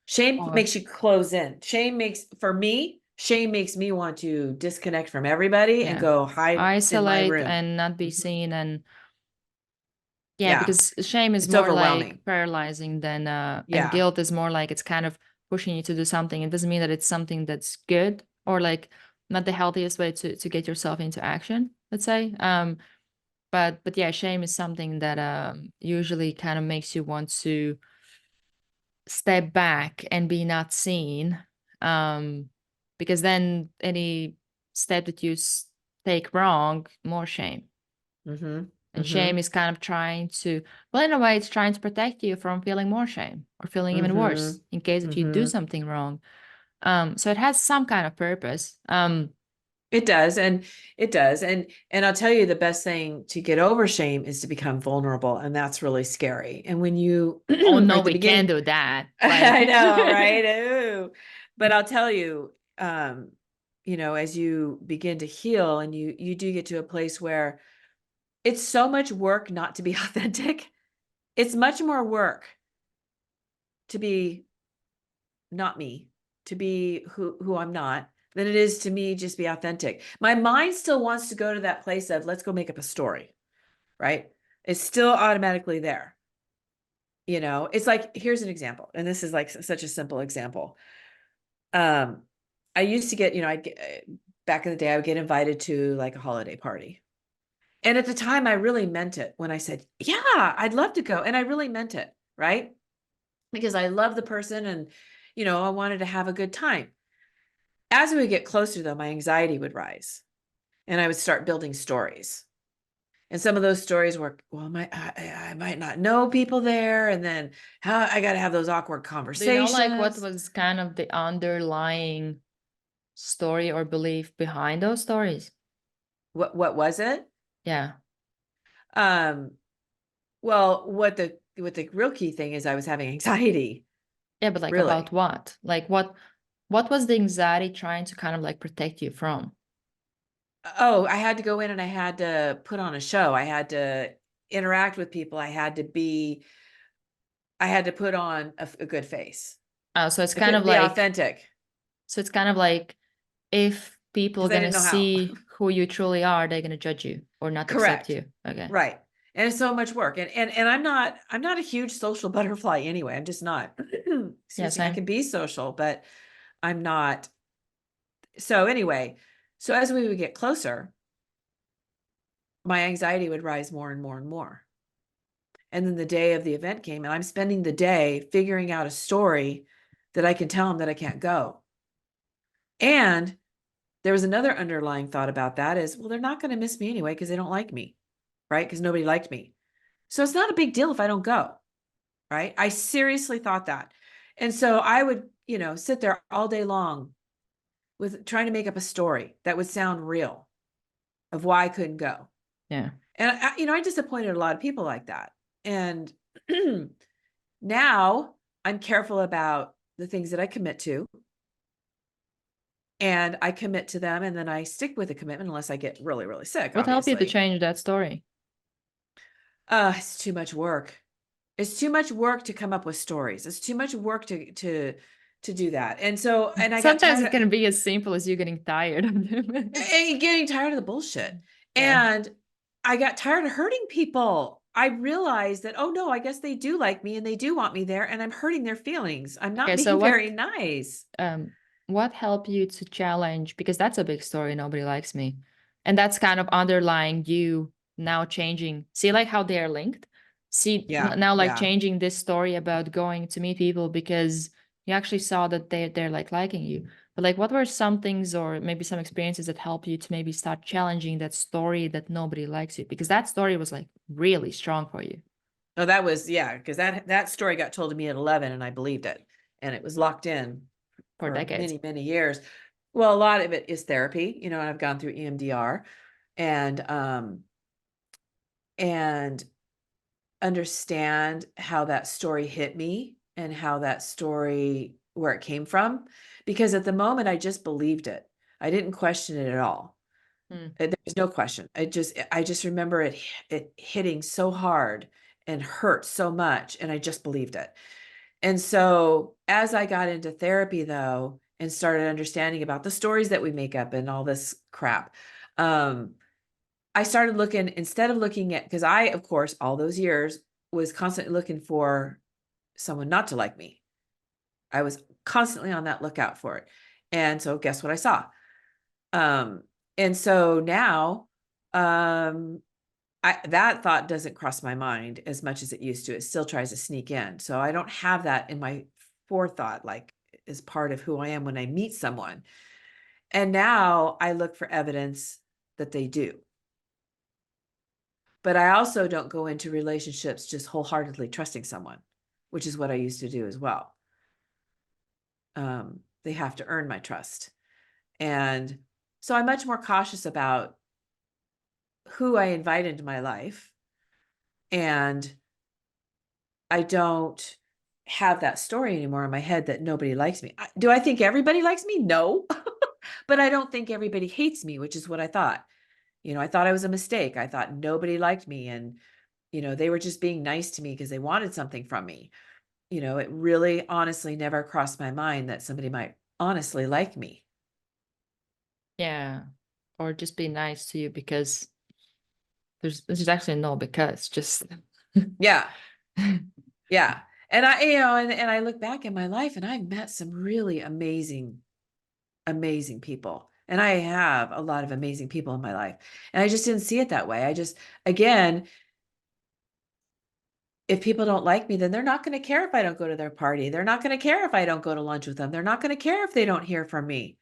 Shame or makes you close in. For me, shame makes me want to disconnect from everybody and yeah, go hide in my isolate room. and not be Mhm. seen. And yeah, Yeah. because shame is It's more like overwhelming. paralyzing than and Yeah. guilt is more like it's kind of pushing you to do something. It doesn't mean that it's something that's good or like not the healthiest way to get yourself into action, let's say. But yeah, shame is something that usually kind of makes you want to step back and be not seen, um because then any step that you take wrong, more shame. Mm-hmm. And shame Mm-hmm. is kind of trying to, well, in a way, it's trying to protect you from feeling more shame or feeling even Mm-hmm. worse in case if you do Mm-hmm. something wrong. So it has some kind of purpose. It does, and it does, and I'll tell you, the best thing to get over shame is to become vulnerable, and that's really scary. And when you Oh are no, at the we can't beginning, do that. Like, I know, right? Ooh. But I'll tell you, you know, as you begin to heal, and you do get to a place where it's so much work not to be authentic. It's much more work to be not me, to be who I'm not, than it is to me just be authentic. My mind still wants to go to that place of let's go make up a story, right? It's still automatically there. You know, it's like, here's an example, and this is like such a simple example. Um, I used to get, you know, I'd get, back in the day, I would get invited to like a holiday party. And at the time, I really meant it when I said, yeah, I'd love to go. And I really meant it, right? Because I love the person and, you know, I wanted to have a good time. As we would get closer, though, my anxiety would rise and I would start building stories. And some of those stories were, well, I might not know people there. And then how I got to have those awkward do you know like what conversations. was kind of the underlying story or belief behind those stories? What was it? Yeah. Um, well, what the real key thing is I was having anxiety, Yeah, but like about really. what? Like what was the anxiety trying to kind of like protect you from? Oh, I had to go in and I had to put on a show. I had to interact with people. I had to put on a good face. So it's I kind of couldn't be like authentic if people are because I gonna didn't know how. see who you truly are, they're gonna judge you or not accept Correct. you. Okay. Right. And it's so much work. And I'm not a huge social butterfly anyway. I'm just not. Yeah, Excuse me. I same. can be social, but I'm not. So anyway, so as we would get closer, my anxiety would rise more and more and more. And then the day of the event came, and I'm spending the day figuring out a story that I can tell him that I can't go. And there was another underlying thought about that is, well, they're not going to miss me anyway because they don't like me, right? Because nobody liked me. So it's not a big deal if I don't go, right? I seriously thought that. And so I would, sit there all day long with trying to make up a story that would sound real of why I couldn't go. Yeah. And I disappointed a lot of people like that. And now I'm careful about the things that I commit to. And I commit to them, and then I stick with the commitment unless I get really, really sick. What helped you to Obviously, change that story? it's too much work. It's too much work to come up with stories. It's too much work to do that. And so, and I got Sometimes tired it of can be as simple as you getting tired of them. getting tired of the bullshit. Yeah. And I got tired of hurting people. I realized that, oh no, I guess they do like me and they do want me there, and I'm hurting their feelings. I'm not Okay, so being very nice. what helped you to challenge, because that's a big story, nobody likes me, and that's kind of underlying you now changing, see like how they are linked, see Yeah, now like yeah. changing this story about going to meet people because you actually saw that they're like liking you. But like, what were some things or maybe some experiences that help you to maybe start challenging that story that nobody likes you, because that story was like really strong for you Oh, that was, yeah, because that story got told to me at 11 and I believed it. And it was locked in for for decades. many, many years. Well, a lot of it is therapy, and I've gone through EMDR and understand how that story hit me and how that story, where it came from. Because at the moment I just believed it. I didn't question it at all. Hmm. There was no question. I just remember it hitting so hard and hurt so much, and I just believed it. And so as I got into therapy though, and started understanding about the stories that we make up and all this crap, I started looking, instead of looking at, because I, of course, all those years was constantly looking for someone not to like me. I was constantly on that lookout for it. And so guess what I saw? And so now, that thought doesn't cross my mind as much as it used to. It still tries to sneak in. So I don't have that in my forethought, like as part of who I am when I meet someone. And now I look for evidence that they do. But I also don't go into relationships just wholeheartedly trusting someone, which is what I used to do as well. They have to earn my trust. And so I'm much more cautious about who I invite into my life. And I don't have that story anymore in my head that nobody likes me. Do I think everybody likes me? No. But I don't think everybody hates me, which is what I thought. I thought I was a mistake. I thought nobody liked me, and they were just being nice to me because they wanted something from me. It really honestly never crossed my mind that somebody might honestly like me. Yeah. Or just be nice to you because there's actually no because, just Yeah. Yeah. And and I look back in my life and I've met some really amazing, amazing people. And I have a lot of amazing people in my life. And I just didn't see it that way. Again, if people don't like me, then they're not going to care if I don't go to their party. They're not going to care if I don't go to lunch with them. They're not going to care if they don't hear from me.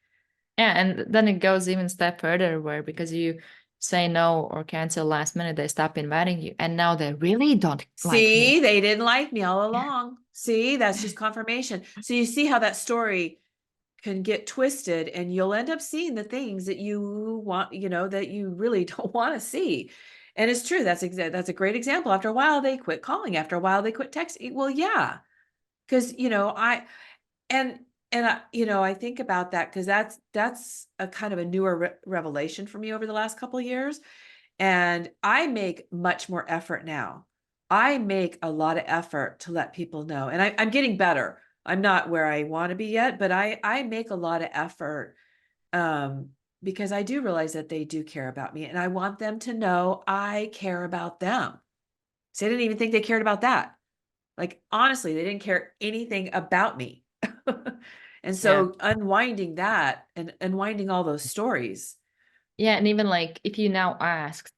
Yeah, and then it goes even a step further where because you say no or cancel last minute, they stop inviting you. And now they really don't like See, me. they didn't like me all Yeah. along. See, that's just confirmation. So you see how that story can get twisted, and you'll end up seeing the things that you want, that you really don't want to see. And it's true. That's a great example. After a while, they quit calling. After a while, they quit texting. Well, yeah, because and I think about that because that's a kind of a newer revelation for me over the last couple of years. And I make much more effort now. I make a lot of effort to let people know, and I'm getting better. I'm not where I want to be yet, but I make a lot of effort, because I do realize that they do care about me, and I want them to know I care about them. So I didn't even think they cared about that. Like, honestly, they didn't care anything about me. And Yeah. so unwinding that and unwinding all those stories. Yeah. And even like if you now asked,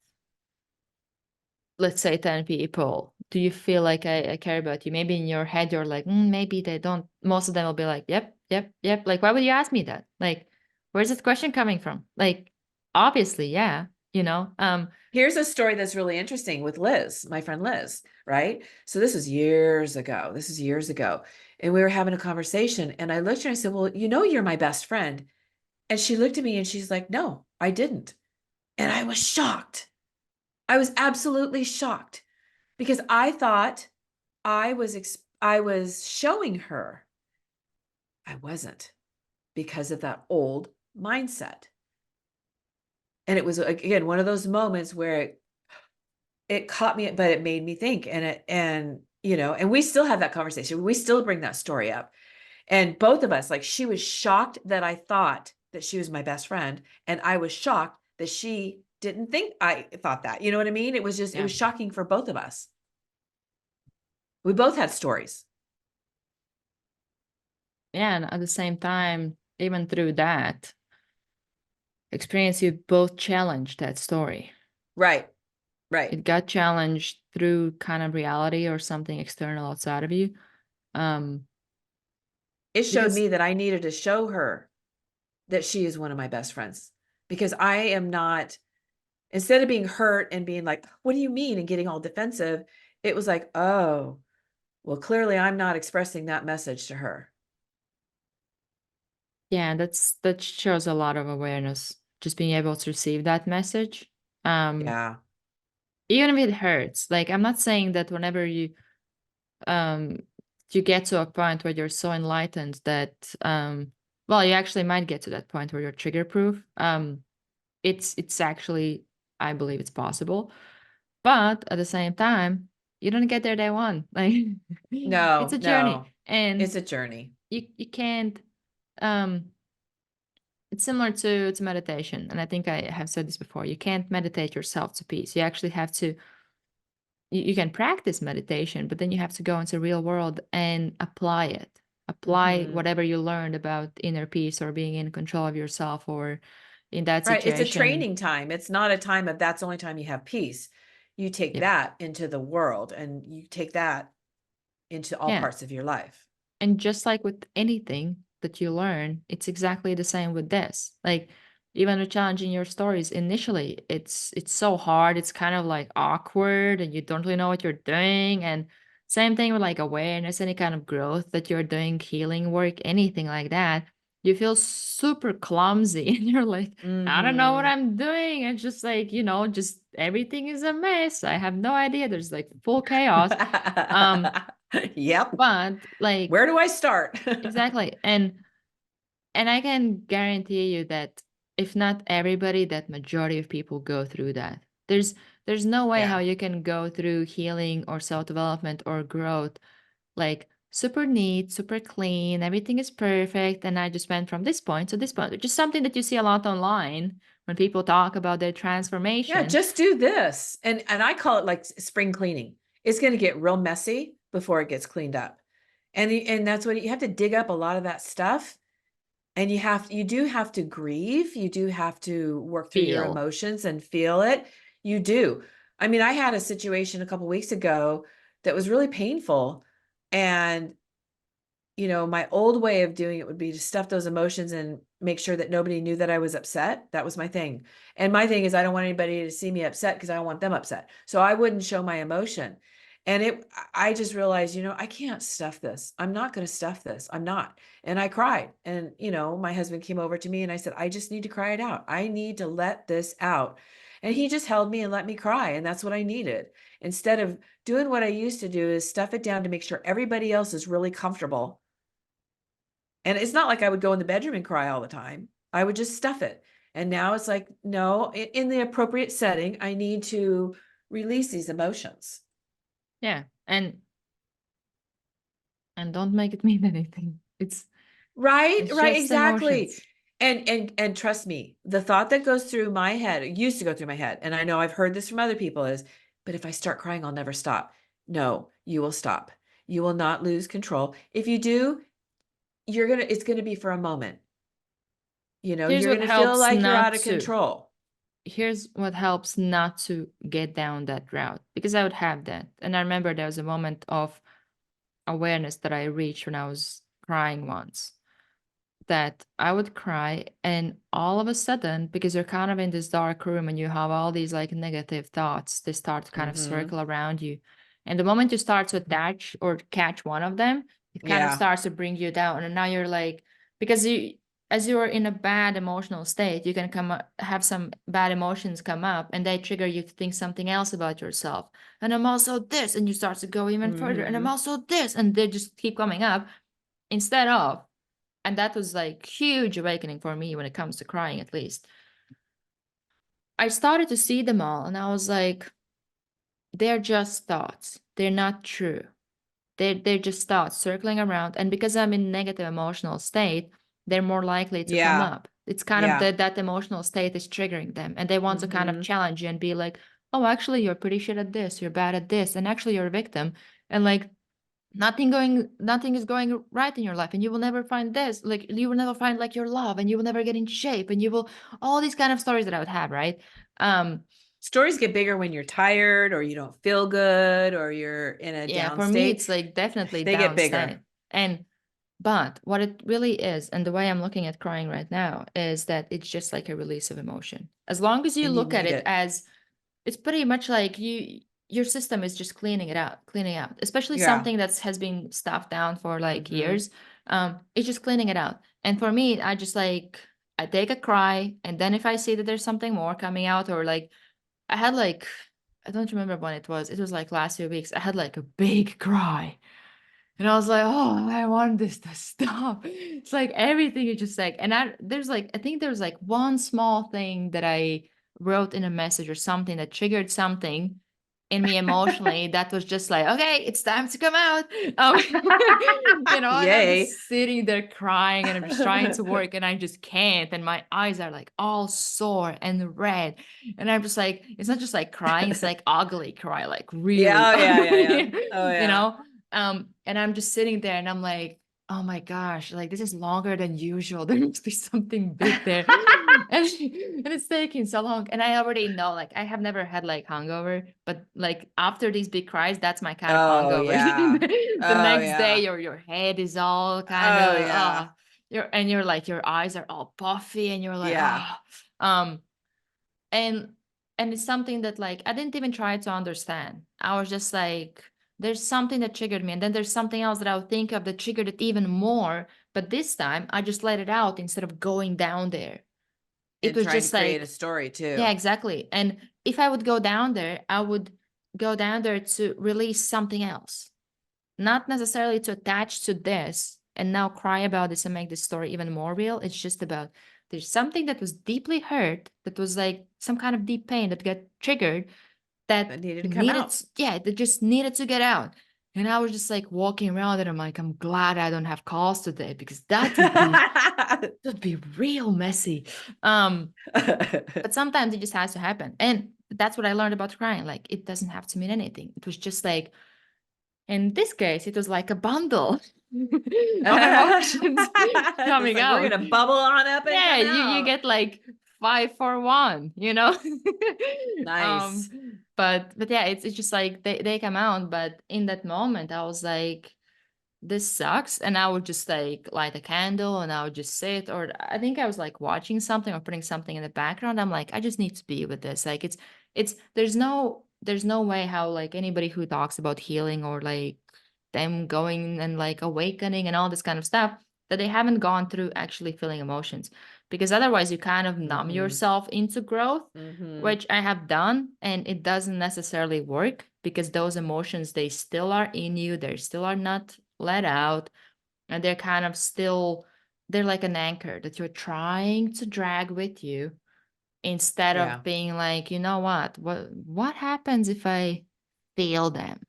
let's say 10 people, do you feel like I care about you? Maybe in your head, you're like, maybe they don't. Most of them will be like, yep, yep, yep. Like, why would you ask me that? Like, where's this question coming from? Like, obviously, yeah, you know? Here's a story that's really interesting with Liz, my friend Liz, right? So this was years ago. This is years ago. And we were having a conversation and I looked at her and I said, well, you know, you're my best friend. And she looked at me and she's like, no, I didn't. And I was shocked. I was absolutely shocked because I thought I was showing her. I wasn't, because of that old mindset. And it was, again, one of those moments where it caught me, but it made me think. And we still have that conversation. We still bring that story up. And both of us, like, she was shocked that I thought that she was my best friend. And I was shocked that she didn't think I thought that. You know what I mean? It Yeah. was shocking for both of us. We both had stories. Yeah. And at the same time, even through that experience, you both challenged that story. Right. Right. It got challenged through kind of reality or something external outside of you. It showed Because me that I needed to show her that she is one of my best friends, because I am not, instead of being hurt and being like, what do you mean? And getting all defensive, it was like, oh, well, clearly I'm not expressing that message to her. yeah, that shows a lot of awareness, just being able to receive that message. Um, Yeah. even if it hurts. Like, I'm not saying that whenever um you get to a point where you're so enlightened that well, you actually might get to that point where you're trigger proof. It's actually, I believe it's possible. But at the same time, you don't get there day one. Like, it's No, a journey. no, it's And a journey. you can't um it's similar to meditation. And I think I have said this before. You can't meditate yourself to peace. You actually have to, you can practice meditation, but then you have to go into real world and apply it. Apply Mhm. whatever you learned about inner peace or being in control of yourself, or in that Right. It's a situation. training time. It's not a time of that's the only time you have peace. You take Yep. that into the world and you take that into all Yeah. parts of your life. And just like with anything that you learn, it's exactly the same with this. Like, even with challenging your stories, initially it's so hard. It's kind of like awkward and you don't really know what you're doing. And same thing with like awareness, any kind of growth that you're doing, healing work, anything like that. You feel super clumsy and you're like, I don't know what Mhm. I'm doing. It's just like, just everything is a mess. I have no idea. There's like full chaos. Um, Yep. but like, Where do I start? exactly. And I can guarantee you that if not everybody, that majority of people go through that. There's no way how Yeah. you can go through healing or self-development or growth like super neat, super clean, everything is perfect, and I just went from this point to this point. Just something that you see a lot online when people talk about their Yeah, transformation. just do this. And I call it like spring cleaning. It's going to get real messy before it gets cleaned up. And that's what you have to dig up a lot of that stuff. And you do have to grieve. You do have to work through your Feel. emotions and feel it. You do. I mean, I had a situation a couple weeks ago that was really painful. And my old way of doing it would be to stuff those emotions and make sure that nobody knew that I was upset. That was my thing. And my thing is I don't want anybody to see me upset because I don't want them upset. So I wouldn't show my emotion. And I just realized, I can't stuff this. I'm not going to stuff this. I'm not. And I cried. And, my husband came over to me and I said, I just need to cry it out. I need to let this out. And he just held me and let me cry. And that's what I needed. Instead of doing what I used to do is stuff it down to make sure everybody else is really comfortable. And it's not like I would go in the bedroom and cry all the time. I would just stuff it. And now it's like, no, in the appropriate setting, I need to release these emotions. Yeah. And don't make it mean anything. Right, It's right, just exactly. emotions. And trust me, the thought that goes through my head, it used to go through my head, and I know I've heard this from other people, is but if I start crying, I'll never stop. No, you will stop. You will not lose control. If you do, it's gonna be for a moment. Here's You're what gonna feel helps like you're not out of to. control. Here's what helps not to get down that route, because I would have that. And I remember there was a moment of awareness that I reached when I was crying once, that I would cry, and all of a sudden, because you're kind of in this dark room and you have all these like negative thoughts, they start to kind of Mm-hmm. circle around you. And the moment you start to attach or catch one of them, it kind of Yeah. starts to bring you down. And now you're like, because as you're in a bad emotional state, you can have some bad emotions come up, and they trigger you to think something else about yourself. And I'm also this, and you start to go even further. And I'm Mm-hmm. also this, and they just keep coming up instead of. And that was like huge awakening for me when it comes to crying, at least. I started to see them all, and I was like, they're just thoughts. They're not true. They're just thoughts circling around. And because I'm in negative emotional state, they're more likely to come Yeah. up. It's kind of Yeah. that emotional state is triggering them, and they want to kind of Mm-hmm. challenge you and be like, oh, actually, you're pretty shit at this, you're bad at this, and actually you're a victim. And like, nothing is going right in your life, and you will never find this, like you will never find like your love, and you will never get in shape, and you will, all these kind of stories that I would have, right? Stories get bigger when you're tired, or you don't feel good, or you're in a Yeah, down for me state. it's like definitely They get downstate. bigger. And but what it really is, and the way I'm looking at crying right now, is that it's just like a release of emotion. As long as you And you look at need it it. as, it's pretty much like your system is just cleaning out, especially Yeah. something that has been stuffed down for like Mm-hmm. years. It's just cleaning it out. And for me, I just like, I take a cry, and then if I see that there's something more coming out, or like I had like, I don't remember when it was like last few weeks, I had like a big cry. And I was like, oh, I want this to stop. It's like everything is just like, and I think there's like one small thing that I wrote in a message or something that triggered something in me emotionally that was just like, okay, it's time to come out. And I'm Yay. just sitting there crying, and I'm just trying to work, and I just can't. And my eyes are like all sore and red. And I'm just like, it's not just like crying, it's like ugly cry, like really Yeah. Oh, yeah. Yeah. Yeah. ugly, Oh, you yeah. know? And I'm just sitting there, and I'm like, oh my gosh, like this is longer than usual. There must be something big there. And it's taking so long. And I already know, like, I have never had like hungover, but like after these big cries, that's my kind of Oh, hungover. yeah. The Oh, next day, yeah. your head is all kind Oh, of yeah. you're like, your eyes are all puffy, and you're like, Yeah. um and it's something that like I didn't even try to understand. I was just like, there's something that triggered me, and then there's something else that I would think of that triggered it even more, but this time I just let it out instead of going down there. It And was trying to just create a like, story yeah, too. exactly. And if I would go down there, I would go down there to release something else, not necessarily to attach to this and now cry about this and make this story even more real. It's just about, there's something that was deeply hurt, that was like some kind of deep pain that got triggered, That that needed to come out. yeah, that just needed to get out. And I was just like walking around, and I'm like, I'm glad I don't have calls today, because that would be real messy. But sometimes it just has to happen. And that's what I learned about crying. Like, it doesn't have to mean anything. It was just like, in this case, it was like a bundle of emotions It's coming like, we're out. gonna bubble on up and Yeah, come you out. get like 5 for 1, you know. Nice. But yeah, it's just like they come out. But in that moment, I was like, this sucks. And I would just like light a candle, and I would just sit, or I think I was like watching something or putting something in the background. I'm like, I just need to be with this. Like, it's there's no way how like anybody who talks about healing, or like them going and like awakening and all this kind of stuff, that they haven't gone through actually feeling emotions, because otherwise you kind of numb Mm-hmm. yourself into growth, Mm-hmm. which I have done, and it doesn't necessarily work, because those emotions, they still are in you, they still are not let out, and they're kind of still, they're like an anchor that you're trying to drag with you, instead Yeah. of being like, you know what happens if I feel them,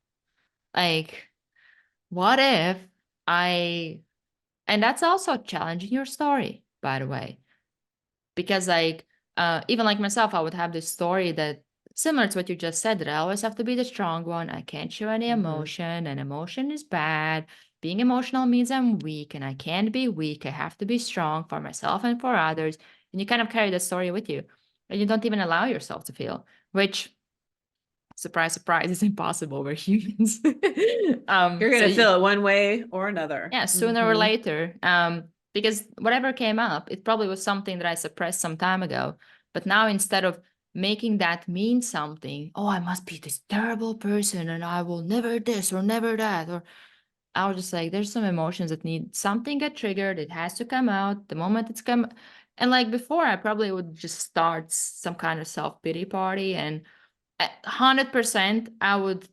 like, what if I, and that's also challenging your story, by the way, because like even like myself, I would have this story that similar to what you just said, that I always have to be the strong one. I can't show any Mhm. emotion, and emotion is bad. Being emotional means I'm weak, and I can't be weak. I have to be strong for myself and for others. And you kind of carry that story with you, and you don't even allow yourself to feel, which, surprise, surprise, is impossible. We're humans. You're So gonna feel it one way or another. yeah, sooner or Mhm. later. Because whatever came up, it probably was something that I suppressed some time ago. But now, instead of making that mean something, oh, I must be this terrible person and I will never this or never that, or I was just like, there's some emotions that need something get triggered. It has to come out the moment it's come. And like before, I probably would just start some kind of self-pity party, and at 100% I would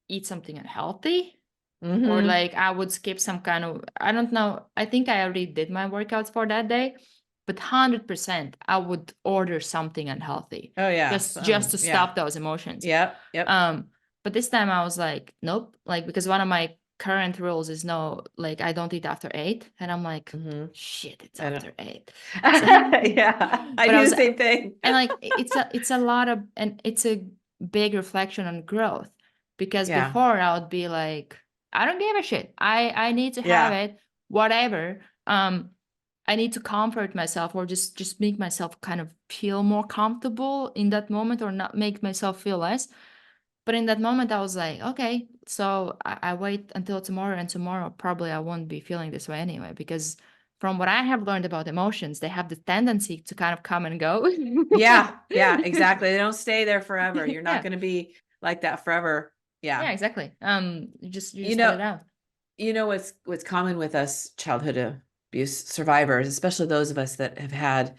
eat something unhealthy, or Mhm. like I would skip some kind of, I don't know, I think I already did my workouts for that day, but 100% I would order something unhealthy Oh yeah. just to Yeah. stop those emotions. Yep. Yep. But this time I was like, nope, like, because one of my current rules is no, like, I don't eat after 8, and I'm like, Mhm. shit, it's I know. after 8. So, Yeah. I but I do was, the same thing. and like, it's a lot of, and it's a big reflection on growth, because Yeah. before I would be like, I don't give a shit, I need to have Yeah. it, whatever. I need to comfort myself, or just make myself kind of feel more comfortable in that moment, or not make myself feel less. But in that moment I was like, okay, so I wait until tomorrow, and tomorrow probably I won't be feeling this way anyway, because from what I have learned about emotions, they have the tendency to kind of come and go. Yeah. Yeah. Exactly. They don't stay there forever. You're not Yeah. going to be like that forever. Yeah, Yeah. exactly. You just You let know, it out. what's common with us childhood abuse survivors, especially those of us that have had,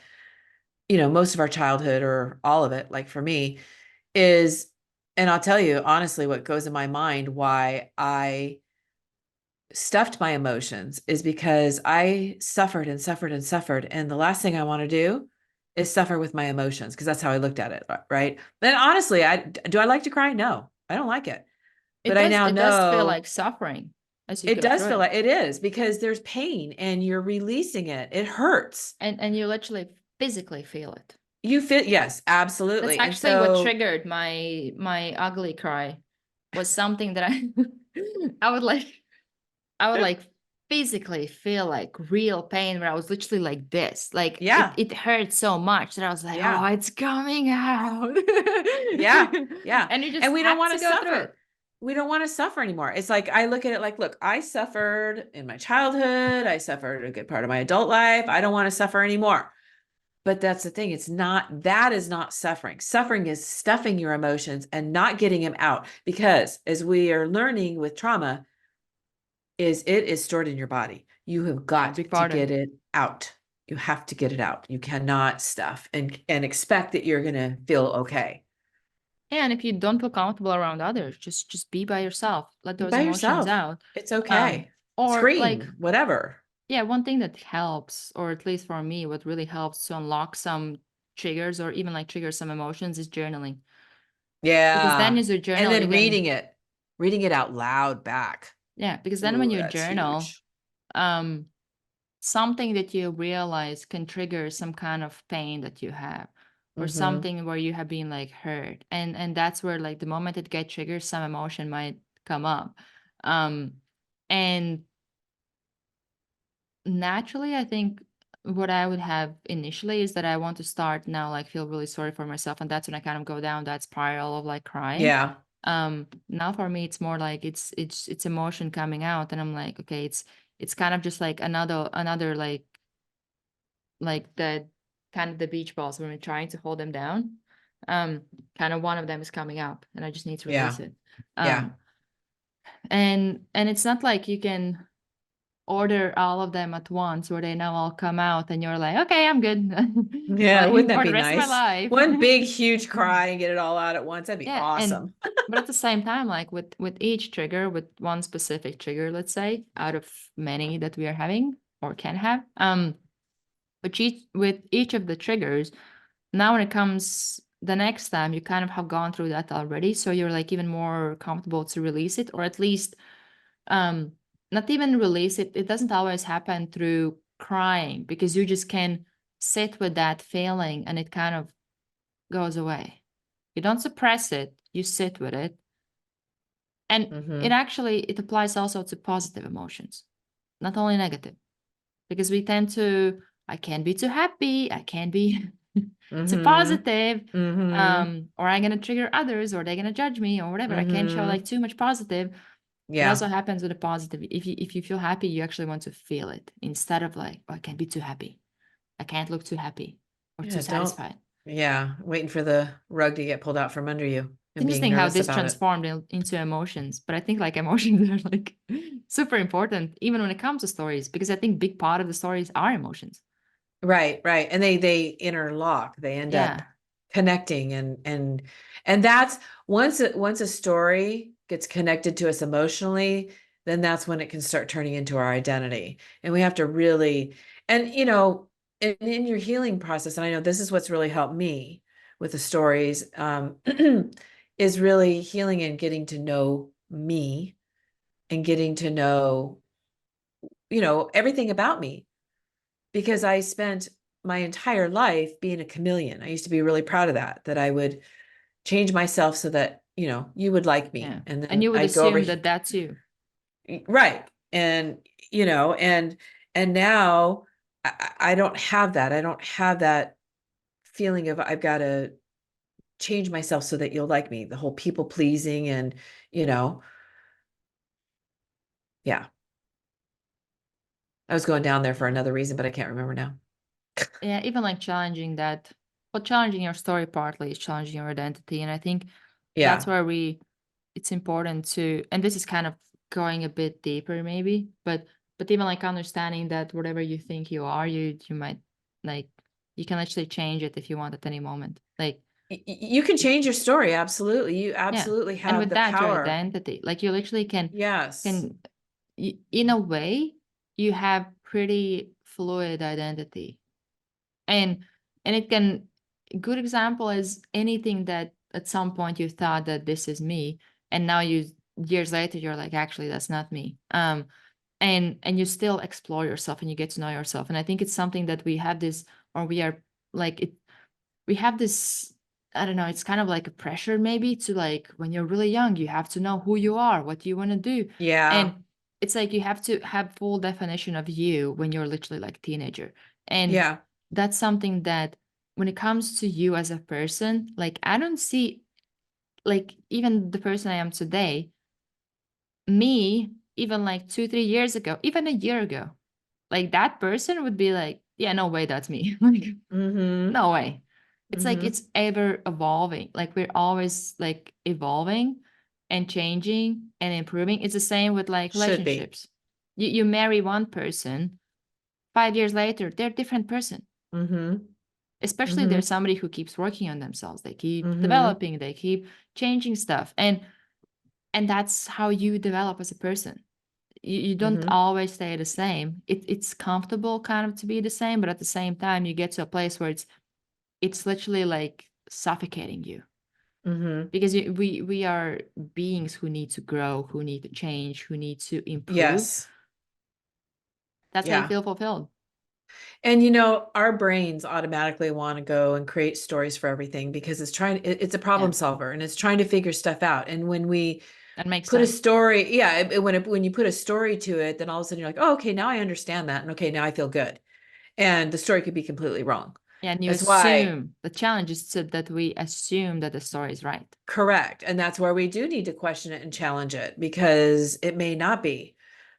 most of our childhood or all of it, like for me, is, and I'll tell you honestly, what goes in my mind why I stuffed my emotions is because I suffered and suffered and suffered. And the last thing I want to do is suffer with my emotions, because that's how I looked at it. Right. And honestly, do I like to cry? No, I don't like it. But I now It does feel like know suffering as you it go does through feel it. like it is, because there's pain and you're releasing it. It hurts. And you literally physically feel it. You feel, yes, That's absolutely. And actually what so, triggered my ugly cry, was something that I I would like I would like physically feel like real pain, where I was literally like this. Like yeah, it hurt so much that I was like, oh, yeah, it's coming out. yeah, yeah. And you And just we don't have want to to go through it. suffer. We don't want to suffer anymore. It's like, I look at it like, look, I suffered in my childhood. I suffered a good part of my adult life. I don't want to suffer anymore. But that's the thing. That is not suffering. Suffering is stuffing your emotions and not getting them out. Because as we are learning with trauma, it is stored in your body. You have Yeah, got big to part of get it. it out. You have to get it out. You cannot stuff and expect that you're going to feel okay. And if you don't feel comfortable around others, just be by yourself. Let Be those by emotions yourself. out. It's Um, okay. or like, Scream, whatever. yeah, one thing that helps, or at least for me, what really helps to unlock some triggers, or even like trigger some emotions, is journaling. Because then Yeah. as you And journal, you then can, reading it out loud back. yeah, because then when Ooh, you that's journal, huge. um, something that you realize can trigger some kind of pain that you have, or Mm-hmm. something where you have been like hurt. And that's where, like, the moment it gets triggered, some emotion might come up. Um, and naturally, I think what I would have initially is that I want to start now, like, feel really sorry for myself, and that's when I kind of go down that spiral of like crying. Yeah. Now for me it's more like it's emotion coming out, and I'm like, okay, it's kind of just like another like the kind of the beach balls when we're trying to hold them down. um Kind of one of them is coming up, and I just need to release Yeah. it. Yeah. um and it's not like you can order all of them at once where they now all come out and you're like, okay, I'm good. Yeah. Wouldn't Like, that for the be rest of my nice? life. One big, huge cry and get it all out at once. That'd be Yeah, and awesome. but at the same time, like with each trigger, with one specific trigger, let's say, out of many that we are having or can have, with each of the triggers, now when it comes the next time, you kind of have gone through that already, so you're like even more comfortable to release it, or at least um not even release it. It doesn't always happen through crying, because you just can sit with that feeling and it kind of goes away. You don't suppress it, you sit with it. And Mhm. it applies also to positive emotions, not only negative. Because we tend to, I can't be too happy, I can't be too Mhm. positive, Mhm. or I'm gonna trigger others, or they're gonna judge me, or whatever. I can't show like Mhm. too much positive. It Yeah. also happens with a positive. If you feel happy, you actually want to feel it instead of like, oh, I can't be too happy. I can't look too happy or too Yeah, don't. satisfied. Yeah, waiting for the rug to get pulled out from under you It's and being interesting how nervous this about it. transformed into emotions, but I think like emotions are like super important even when it comes to stories, because I think big part of the stories are emotions. Right, right. And they interlock. They end up Yeah. connecting and that's once a story gets connected to us emotionally, then that's when it can start turning into our identity. And we have to really, and in your healing process, and I know this is what's really helped me with the stories, is really healing and getting to know me and getting to know, everything about me, because I spent my entire life being a chameleon. I used to be really proud of that I would change myself so that, you would like me. Yeah. And And then you would I'd go over assume that that's you. right. And, and now I don't have that. I don't have that feeling of I've got to change myself so that you'll like me. The whole people pleasing and, you know, yeah. I was going down there for another reason, but I can't remember now. Yeah, even like challenging that, well, challenging your story partly is challenging your identity. And I think that's Yeah. where it's important to, and this is kind of going a bit deeper maybe, but even like understanding that whatever you think you are, you might like, you can actually change it if you want at any moment. Like, You can change your story. Absolutely. You yeah. absolutely And have with the that, your power. identity, like you literally Yes. can, in a way, you have pretty fluid identity. And it can, a good example is anything that at some point you thought that this is me, and now you, years later, you're like, actually, that's not me. And you still explore yourself and you get to know yourself. And I think it's something that we have this, or we are like it, we have this, I don't know, it's kind of like a pressure maybe to, like, when you're really young, you have to know who you are, what you want to do. Yeah. And it's like you have to have full definition of you when you're literally like a teenager. And Yeah. that's something that when it comes to you as a person, like I don't see, like, even the person I am today, me, even like 2 3 years ago, even a year ago, like that person would be like, yeah, no way, that's me. Like, Mm-hmm. no way. It's like Mm-hmm. it's ever evolving. Like we're always like evolving and changing and improving. It's the same with like Should be. relationships. You marry one person, 5 years later, they're a different person. Mm-hmm. Especially Mm-hmm. there's somebody who keeps working on themselves. They keep Mm-hmm. developing, they keep changing stuff. And that's how you develop as a person. You don't Mm-hmm. always stay the same. It's comfortable kind of to be the same, but at the same time you get to a place where it's literally like suffocating you, Mm-hmm. because we are beings who need to grow, who need to change, who need to improve. Yes. That's how you Yeah. feel fulfilled. And our brains automatically want to go and create stories for everything because it's a Yeah, problem solver and it's trying to figure stuff out. And when we that makes put a sense. story, yeah, when you put a story to it, then all of a sudden you're like, oh, okay, now I understand that. And okay, now I feel good. And the story could be completely wrong. Yeah, and you That's why, assume the challenge is that we assume that the story is right. correct. And that's where we do need to question it and challenge it because it may not be.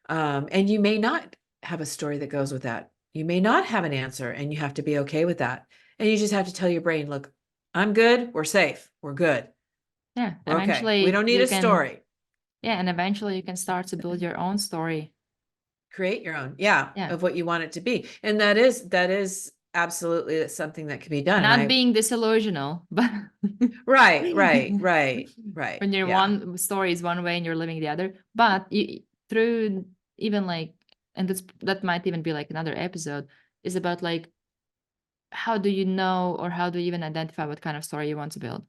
And you may not have a story that goes with that. You may not have an answer, and you have to be okay with that. And you just have to tell your brain, look, I'm good. We're safe. We're good. Yeah, We're okay. We eventually don't need you a can, story. yeah, and eventually you can start to build your own story. Create your own, yeah, Yeah, of what you want it to be. And that is absolutely something that can be done. And not being disillusional, but right, right, right, right. when your Yeah. one story is one way and you're living the other, but you, through even like, and that might even be like another episode, is about like, how do you know, or how do you even identify what kind of story you want to build?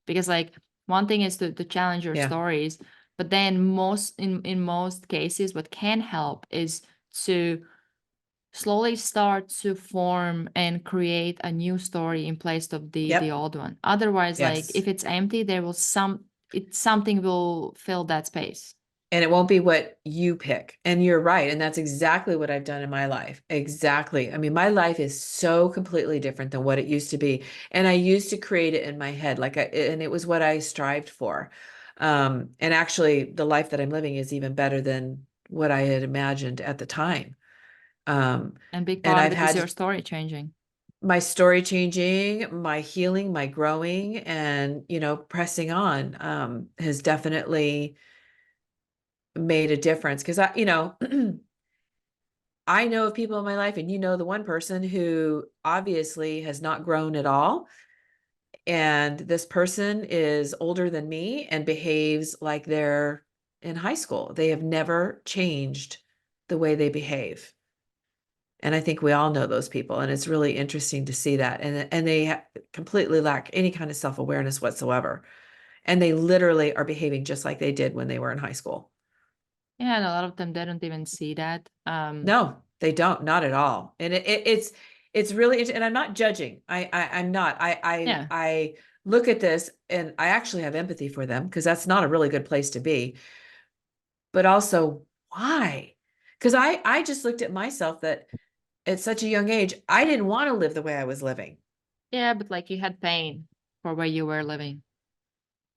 Because like one thing is to challenge your Yeah. stories, but then in most cases what can help is to slowly start to form and create a new story in place of the Yep. old one. Otherwise, like Yes. if it's empty, there will something will fill that space. And it won't be what you pick. And you're right. And that's exactly what I've done in my life. Exactly. I mean, my life is so completely different than what it used to be. And I used to create it in my head, and it was what I strived for. And actually, the life that I'm living is even better than what I had imagined at the time. And big And part of I've it is had your story changing. my story changing, my healing, my growing, and, pressing on, has definitely made a difference. Because I know of people in my life, and the one person who obviously has not grown at all. And this person is older than me and behaves like they're in high school. They have never changed the way they behave. And I think we all know those people. And it's really interesting to see that. And they completely lack any kind of self-awareness whatsoever. And they literally are behaving just like they did when they were in high school. Yeah, and a lot of them they don't even see that. No, they don't, not at all. And it's really, and I'm not judging. I'm not. Yeah. I look at this and I actually have empathy for them, because that's not a really good place to be. But also, why? Because I just looked at myself that at such a young age, I didn't want to live the way I was living. Yeah, but like you had pain for where you were living.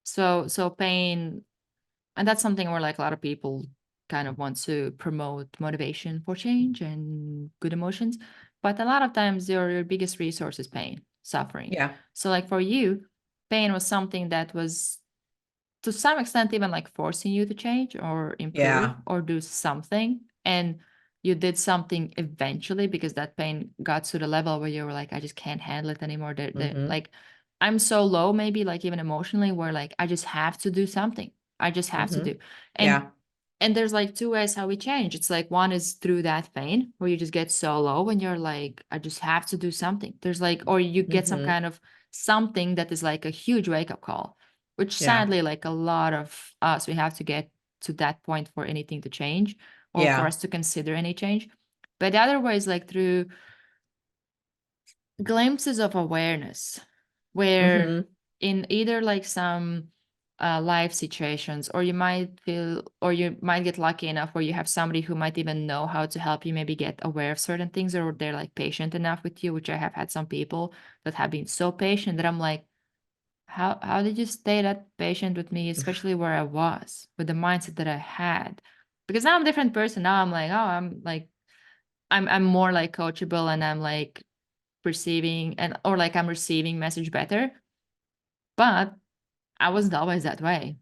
So pain, and that's something where like a lot of people kind of want to promote motivation for change and good emotions. But a lot of times your biggest resource is pain, suffering. Yeah. So like for you, pain was something that was to some extent even like forcing you to change or improve Yeah. or do something. And you did something eventually because that pain got to the level where you were like, I just can't handle it anymore. Mm-hmm. Like I'm so low, maybe like even emotionally, where like I just have to do something. I just have to Mm-hmm. do. And Yeah. and there's like two ways how we change. It's like one is through that pain where you just get so low and you're like, I just have to do something. There's like, or you get some Mm-hmm. kind of something that is like a huge wake up call, which Yeah. sadly, like a lot of us, we have to get to that point for anything to change or for Yeah. us to consider any change. But the other way is like through glimpses of awareness, where Mm-hmm. in either like some life situations, or you might feel, or you might get lucky enough where you have somebody who might even know how to help you maybe get aware of certain things, or they're like patient enough with you, which I have had some people that have been so patient that I'm like, how did you stay that patient with me, especially where I was with the mindset that I had? Because now I'm a different person. Now I'm like, oh, I'm like, I'm more like coachable, and I'm like perceiving and or like I'm receiving message better. But I wasn't always that way.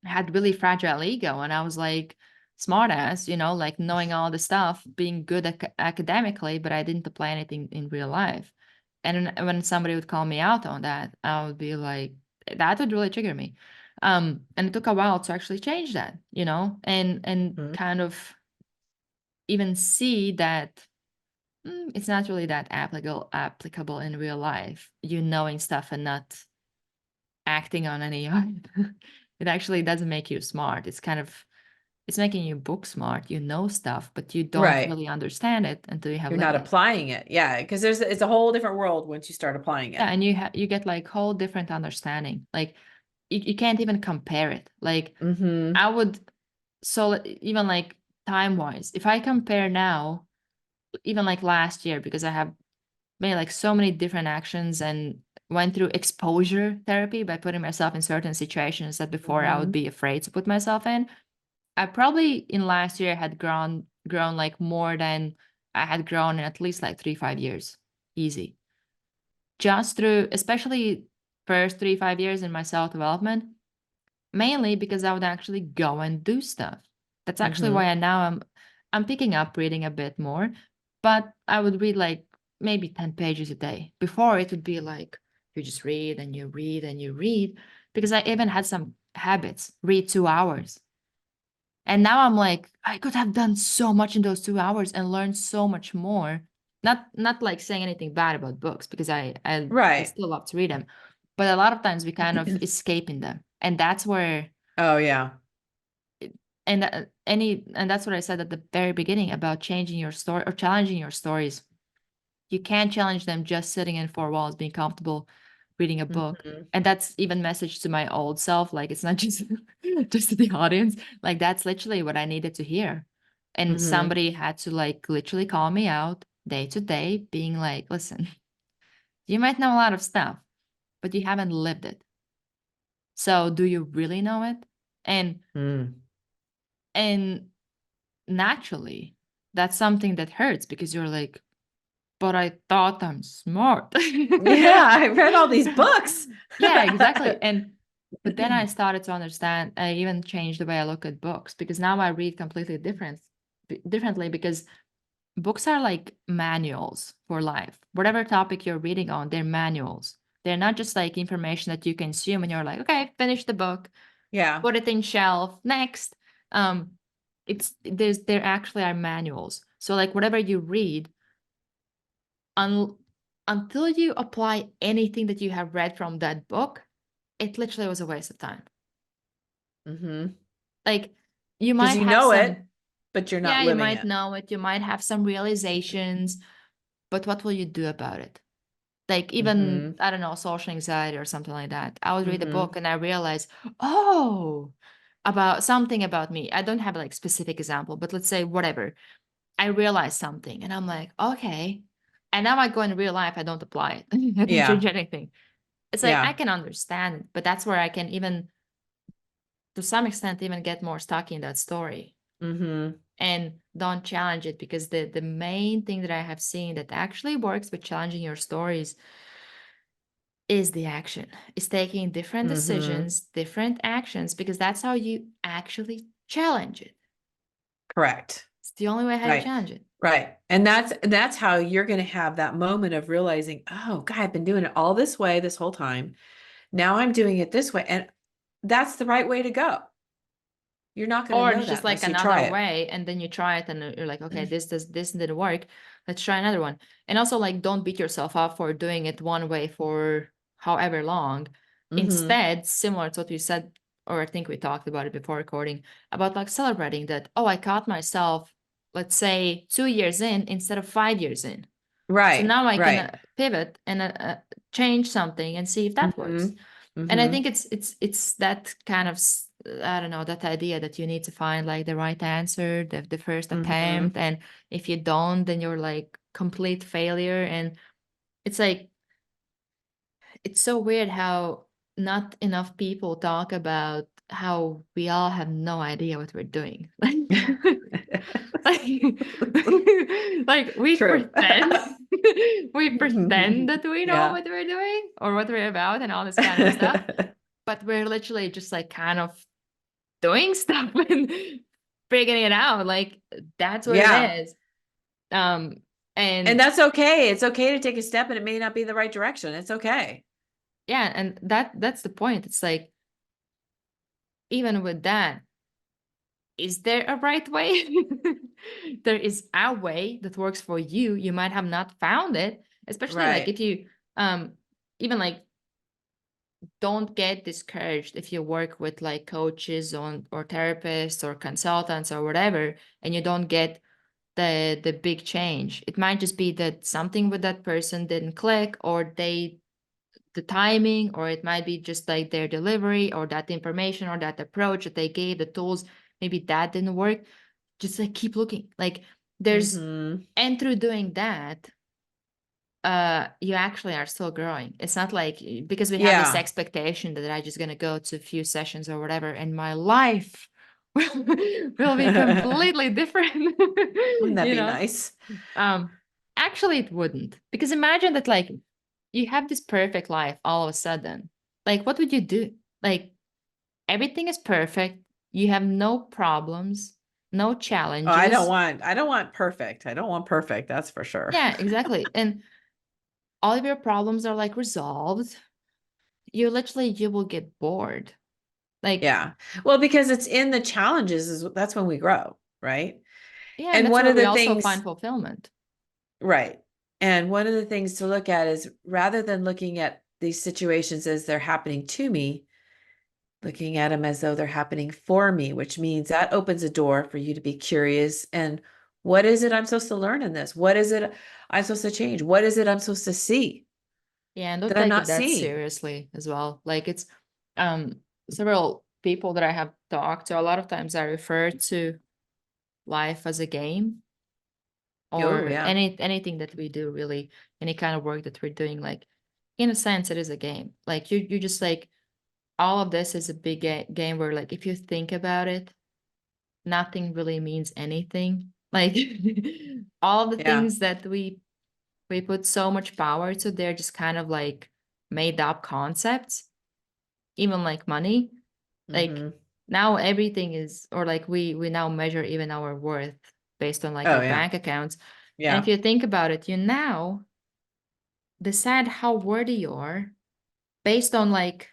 I had really fragile ego, and I was like smart ass, like knowing all the stuff, being good academically, but I didn't apply anything in real life. And when somebody would call me out on that, I would be like, that would really trigger me. And it took a while to actually change that, and Mm-hmm. kind of even see that it's not really that applicable in real life. You knowing stuff and not acting on any of it. It actually doesn't make you smart. It's making you book smart. You know stuff, but you don't Right. really understand it until you have You're lived not it. applying it. Yeah. Because it's a whole different world once you start applying Yeah, it. and you get like whole different understanding. Like you can't even compare it. Like Mm-hmm. I would so even like time wise, if I compare now, even like last year, because I have made like so many different actions and went through exposure therapy by putting myself in certain situations that before I would Mm-hmm. be afraid to put myself in. I probably in last year had grown like more than I had grown in at least like 3 5 years. Easy. Just through especially first 3 5 years in my self-development, mainly because I would actually go and do stuff. That's actually Mm-hmm. why I'm picking up reading a bit more, but I would read like maybe 10 pages a day. Before it would be like you just read and you read and you read, because I even had some habits, read 2 hours. And now I'm like, I could have done so much in those 2 hours and learned so much more. Not like saying anything bad about books, because I Right. still love to read them. But a lot of times we kind of escape in them. And that's where Oh, yeah. And and that's what I said at the very beginning about changing your story or challenging your stories. You can't challenge them just sitting in four walls, being comfortable reading a book. Mhm. And that's even message to my old self. Like it's not just just to the audience. Like that's literally what I needed to hear. And Mhm. somebody had to like literally call me out day to day, being like, listen, you might know a lot of stuff, but you haven't lived it. So do you really know it? And Mm. and naturally, that's something that hurts because you're like, but I thought I'm smart. Yeah, I read all these books. Yeah, exactly. But then I started to understand, I even changed the way I look at books because now I read completely differently because books are like manuals for life. Whatever topic you're reading on, they're manuals. They're not just like information that you consume and you're like, okay, finish the book, Yeah. put it in shelf, next. Um, there actually are manuals. So like whatever you read, un, until you apply anything that you have read from that book, it literally was a waste of time. Mhm. Like you Because might you have know it, some, but you're not yeah, you living might it. know it, you might have some realizations, but what will you do about it? Like even, Mhm. I don't know, social anxiety or something like that. I would read a book Mhm. and I realized, oh, about something about me. I don't have like specific example, but let's say whatever. I realized something and I'm like, okay. And now I go in real life, I don't apply it. I don't change Yeah. anything. It's like I Yeah. can understand it, but that's where I can even, to some extent, even get more stuck in that story Mhm. and don't challenge it because the main thing that I have seen that actually works with challenging your stories is the action. Is taking different Mhm. decisions, different actions, because that's how you actually challenge it. Correct. It's the only way how you Right. challenge it. Right. And that's how you're going to have that moment of realizing, oh, God, I've been doing it all this way this whole time. Now I'm doing it this way. And that's the right way to go. You're not going to Or know it's that just like unless you another try it. way, and then you try it, and you're like, okay, this didn't work. Let's try another one. And also, like, don't beat yourself up for doing it one way for however long. Mm-hmm. Instead, similar to what you said, or I think we talked about it before recording, about like celebrating that, oh, I caught myself, let's say 2 years in instead of 5 years in. So Right. now I can Right. pivot and change something and see if that Mm-hmm. works. And I Mm-hmm. think it's that kind of I don't know, that idea that you need to find like the right answer, the first Mm-hmm. attempt, and if you don't, then you're like complete failure. And it's like it's so weird how not enough people talk about how we all have no idea what we're doing. Like, like we True. pretend we pretend that we know Yeah. what we're doing or what we're about and all this kind of stuff, but we're literally just like kind of doing stuff and figuring it out. Like that's what it Yeah. is. Um, And and that's okay. It's okay to take a step and it may not be the right direction. It's okay. yeah, and that's the point. It's like even with that, is there a right way? There is a way that works for you. You might have not found it, especially like Right. if you even like don't get discouraged if you work with like coaches on or therapists or consultants or whatever and you don't get the big change. It might just be that something with that person didn't click or the timing, or it might be just like their delivery or that information or that approach that they gave, the tools, maybe that didn't work. Just like keep looking. Like there's Mm-hmm. and through doing that, you actually are still growing. It's not like because we have this Yeah. expectation that I just gonna go to a few sessions or whatever and my life will be Wouldn't completely different. that You be know? nice? Um, actually it wouldn't. Because imagine that like you have this perfect life all of a sudden. Like what would you do? Like everything is perfect. You have no problems, no Oh, challenges. I don't want perfect. I don't want perfect. That's for sure. Yeah, exactly. And all of your problems are like resolved. You will get bored. Like, Yeah. Well, because it's in the challenges that's when we grow, right? yeah, and And that's one where of we the also things, find fulfillment. right. And one of the things to look at is rather than looking at these situations as they're happening to me, looking at them as though they're happening for me, which means that opens a door for you to be curious. And what is it I'm supposed to learn in this? What is it I'm supposed to change? What is it I'm supposed to see Yeah, and don't that I'm take it not that seeing? seriously as well. Like it's several people that I have talked to, a lot of times I refer to life as a game, Oh, or yeah. anything that we do, really, any kind of work that we're doing, like in a sense it is a game. Like you just like, all of this is a big game where, like, if you think about it, nothing really means anything. Like all the Yeah. things that we put so much power to, they're just kind of like made up concepts. Even like money, like Hmm. now everything is, or like we now measure even our worth based on like Oh, our yeah. bank accounts. And if Yeah. you think about it, you now decide how worthy you are based on like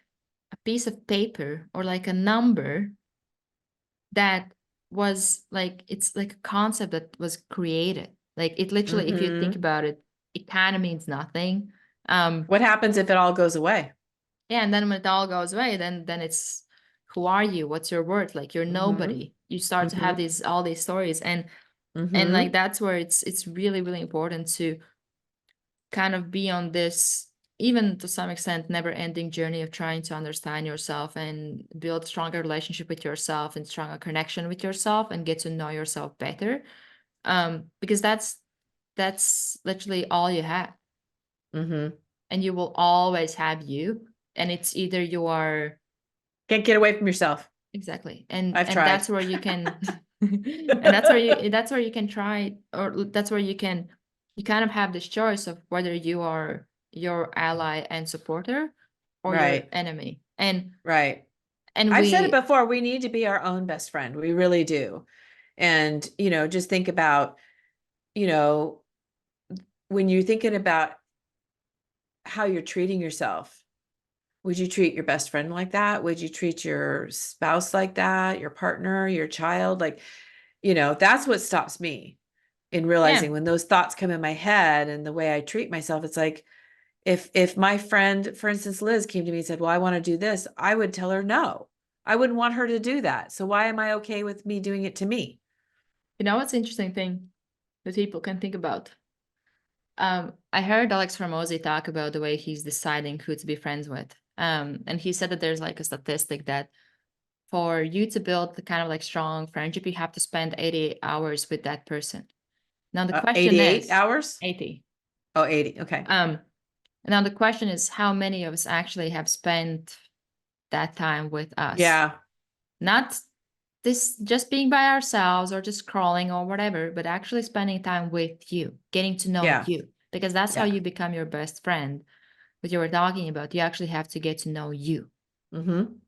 a piece of paper or like a number that was like, it's like a concept that was created. Like it literally, if you think Hmm. about it, it kind of means nothing. um What happens if it all goes away? yeah, and then when it all goes away, then it's, who are you, what's your worth, like you're Hmm. nobody. You start to have Hmm. these, all these stories. And like Hmm. that's where it's really really important to kind of be on this, even to some extent, never ending journey of trying to understand yourself and build stronger relationship with yourself and stronger connection with yourself and get to know yourself better. Because that's literally all you have, Hmm. and you will always have you. And it's either you are, Can't get away from yourself. exactly, and I've tried. that's where you can and that's where you can try, or that's where you kind of have this choice of whether you are your ally and supporter or your Right. enemy. And Right. I've said it we, before, we need to be our own best friend. We really do. And, just think about, you know, when you're thinking about how you're treating yourself, would you treat your best friend like that? Would you treat your spouse like that? Your partner, your child? Like, that's what stops me in yeah, realizing when those thoughts come in my head and the way I treat myself. It's like, if my friend, for instance, Liz came to me and said, well, I want to do this, I would tell her no. I wouldn't want her to do that. So why am I okay with me doing it to me? what's interesting thing that people can think about. I heard Alex Hormozy talk about the way he's deciding who to be friends with. And he said that there's like a statistic that for you to build the kind of like strong friendship, you have to spend 80 hours with that person. Now the question 88 is hours? 80. Oh, 80. Okay. Um, now the question is, how many of us actually have spent that time with us? Yeah. Not this just being by ourselves or just scrolling or whatever, but actually spending time with you, getting to know Yeah. you, because that's how Yeah. you become your best friend. What you were talking about, you actually have to get to know you.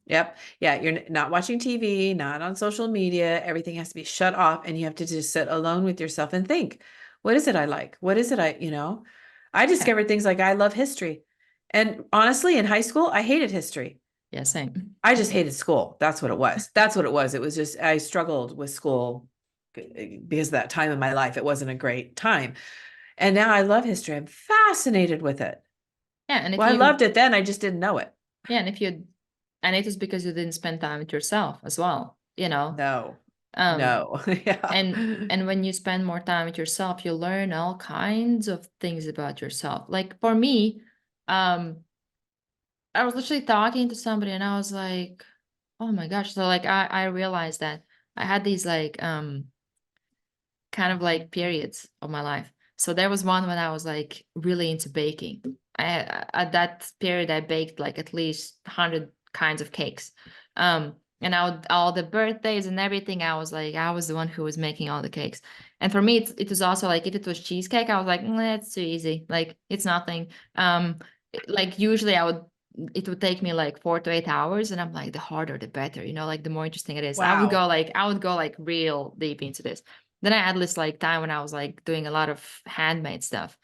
Yep. Yeah. You're not watching TV, not on social media. Everything has to be shut off and you have to just sit alone with yourself and think, what is it I like? What is it I Yeah, discovered things like I love history. And honestly, in high school, I hated history. yeah, same. I just hated school. That's what it was. That's what it was. It was just, I struggled with school because of that time in my life. It wasn't a great time. And now I love history. I'm fascinated with it. Yeah, and if Well, I you, loved it then. I just didn't know it. yeah, and if you, and it is because you didn't spend time with yourself as well, you know. No, Um, no. Yeah. and when you spend more time with yourself, you learn all kinds of things about yourself. Like for me, um, I was literally talking to somebody and I was like, oh my gosh. So like I realized that I had these like kind of like periods of my life. So there was one when I was like really into baking. At that period I baked like at least 100 kinds of cakes. And all the birthdays and everything, I was the one who was making all the cakes. And for me it was also like, if it was cheesecake, I was like, it's too easy. Like it's nothing. Like usually it would take me like 4 to 8 hours, and I'm like, the harder the better, like the more interesting it is. Wow. I would go like real deep into this. Then I had this like time when I was like doing a lot of handmade stuff,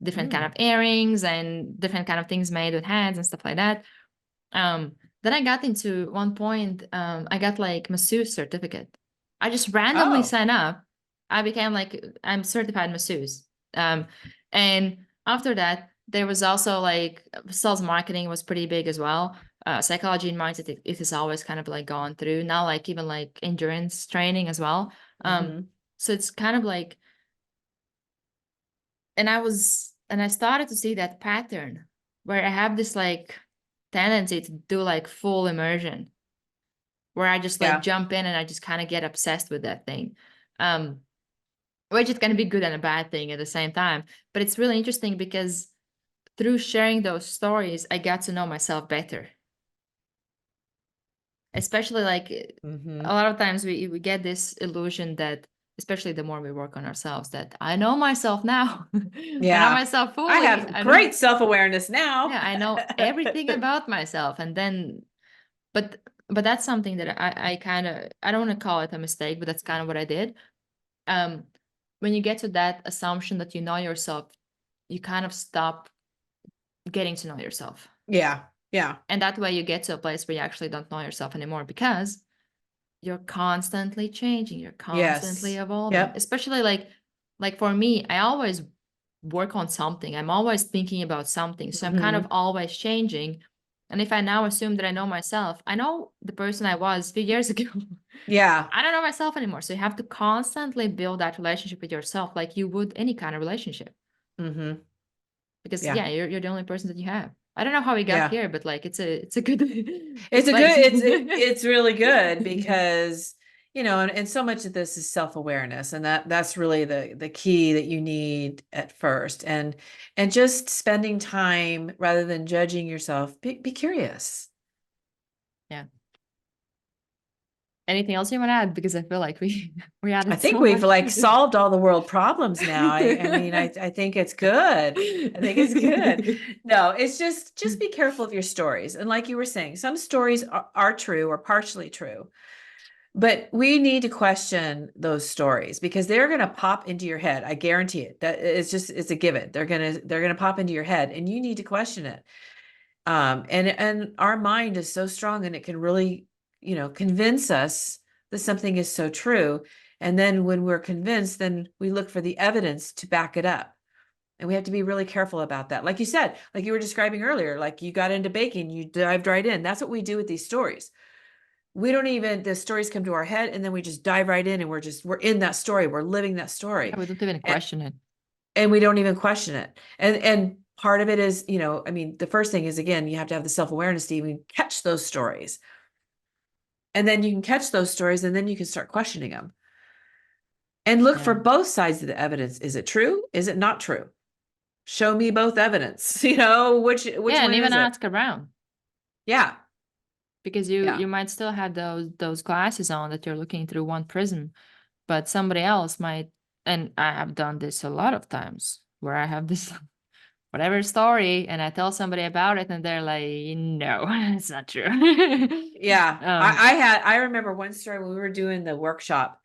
different kind Mm. of earrings and different kind of things made with hands and stuff like that. Um, then I got into one point, I got like masseuse certificate. I just randomly Oh, signed up. I became like, I'm certified masseuse. And after that, there was also like sales marketing was pretty big as well. psychology and mindset, it is always kind of like gone through now, like even like endurance training as well. Mhm. So it's kind of like, and I started to see that pattern where I have this like tendency to do like full immersion, where I just like Yeah. jump in and I just kind of get obsessed with that thing. Which is going to be good and a bad thing at the same time. But it's really interesting because through sharing those stories, I got to know myself better. Especially like Mhm. a lot of times we get this illusion that, especially the more we work on ourselves, that I know myself now. I know Yeah. myself I fully. have I know, great self-awareness now. yeah, I know everything about myself. And then, but that's something that I kind of, I don't want to call it a mistake, but that's kind of what I did. When you get to that assumption that you know yourself, you kind of stop getting to know yourself. Yeah. Yeah. And that way you get to a place where you actually don't know yourself anymore, because you're constantly changing, you're constantly Yes. evolving. Yep. Especially like for me, I always work on something. I'm always thinking about something. So I'm kind of Mhm. always changing. And if I now assume that I know myself, I know the person I was a few years ago. Yeah. I don't know myself anymore. So you have to constantly build that relationship with yourself like you would any kind of relationship. Mhm. Because Yeah. yeah, you're the only person that you have. I don't know how we got Yeah. here, but like it's a good It's good a place. good, it's really good because, and so much of this is self-awareness, and that's really the key that you need at first. And just spending time rather than judging yourself, be curious. Yeah. Anything else you want to add? Because I feel like we I added think so we've much. like solved all the world problems now. I mean, I think it's good. I think it's good. No, it's just be careful of your stories. And like you were saying, some stories are true or partially true. But we need to question those stories because they're going to pop into your head. I guarantee it. That it's a given. They're going to pop into your head, and you need to question it. And our mind is so strong, and it can really, convince us that something is so true. And then when we're convinced, then we look for the evidence to back it up. And we have to be really careful about that. Like you said, like you were describing earlier, like you got into baking, you dived right in. That's what we do with these stories. We don't even, the stories come to our head, and then we just dive right in, and we're in that story. We're living that story. Yeah, we don't even And, question it. and we don't even question it. And part of it is, I mean, the first thing is, again, you have to have the self-awareness to even catch those stories. And then you can catch those stories, and then you can start questioning them. And look for Yeah. both sides of the evidence. Is it true? Is it not true? Show me both evidence. Which Yeah, and one even is it? ask around, Yeah. because Yeah. you might still have those glasses on that you're looking through one prism, but somebody else might. And I have done this a lot of times where I have this whatever story and I tell somebody about it and they're like, no, it's not true. Yeah. um I remember one story when we were doing the workshop,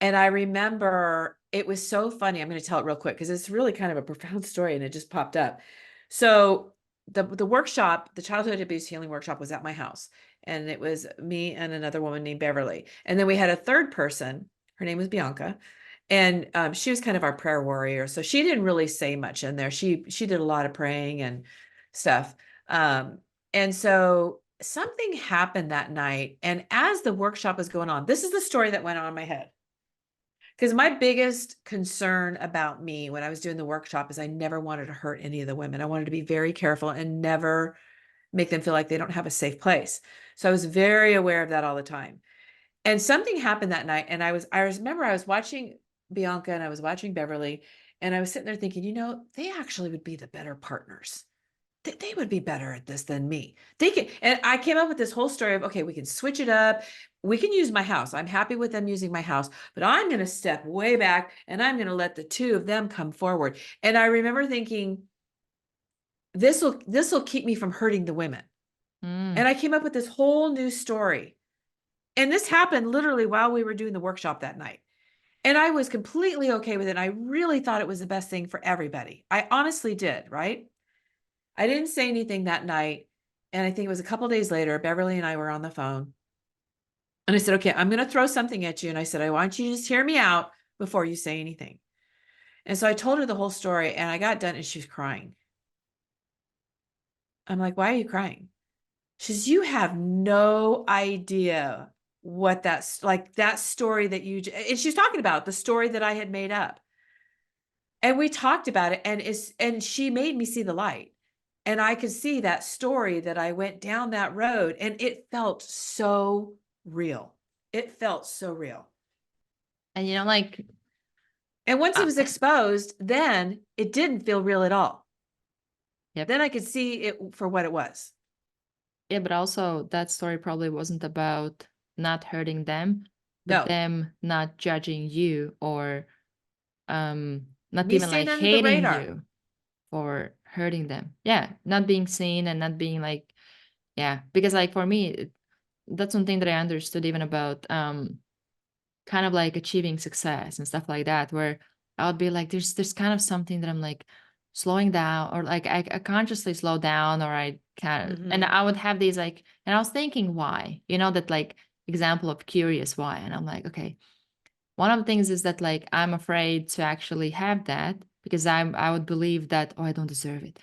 and I remember it was so funny. I'm going to tell it real quick because it's really kind of a profound story, and it just popped up. So the workshop, the childhood abuse healing workshop, was at my house, and it was me and another woman named Beverly, and then we had a third person. Her name was Bianca, and she was kind of our prayer warrior. So she didn't really say much in there. She did a lot of praying and stuff. Um, and so something happened that night, and as the workshop was going on, this is the story that went on in my head. Because my biggest concern about me when I was doing the workshop is I never wanted to hurt any of the women. I wanted to be very careful and never make them feel like they don't have a safe place. So I was very aware of that all the time. And something happened that night. And I remember I was watching Bianca and I was watching Beverly, and I was sitting there thinking, they actually would be the better partners. They would be better at this than me. They can, and I came up with this whole story of, okay, we can switch it up. We can use my house. I'm happy with them using my house, but I'm going to step way back and I'm going to let the two of them come forward. And I remember thinking, this will keep me from hurting the women. And I came up with this whole new story. And this happened literally while we were doing the workshop that night. And I was completely okay with it. I really thought it was the best thing for everybody. I honestly did, right? I didn't say anything that night. And I think it was a couple days later, Beverly and I were on the phone. And I said, okay, I'm going to throw something at you. And I said, I want you to just hear me out before you say anything. And so I told her the whole story, and I got done and she was crying. I'm like, why are you crying? She says, you have no idea what that's like, that story that and she's talking about the story that I had made up. And we talked about it, and she made me see the light. And I could see that story that I went down that road, and it felt so real. It felt so real. And like, and once it was exposed, then it didn't feel real at all. Yep. Then I could see it for what it was. Yeah, but also that story probably wasn't about not hurting them, but them not judging you, or not Me even staying like under the hating radar. you for hurting them. Yeah, not being seen and not being like, yeah, because like for me, that's one thing that I understood even about kind of like achieving success and stuff like that, where I would be like, there's kind of something that I'm like slowing down, or like I consciously slow down, or I kind of, and I would have these like, and I was thinking why, that like example of curious why. And I'm like, okay, one of the things is that like I'm afraid to actually have that, because I would believe that, oh, I don't deserve it.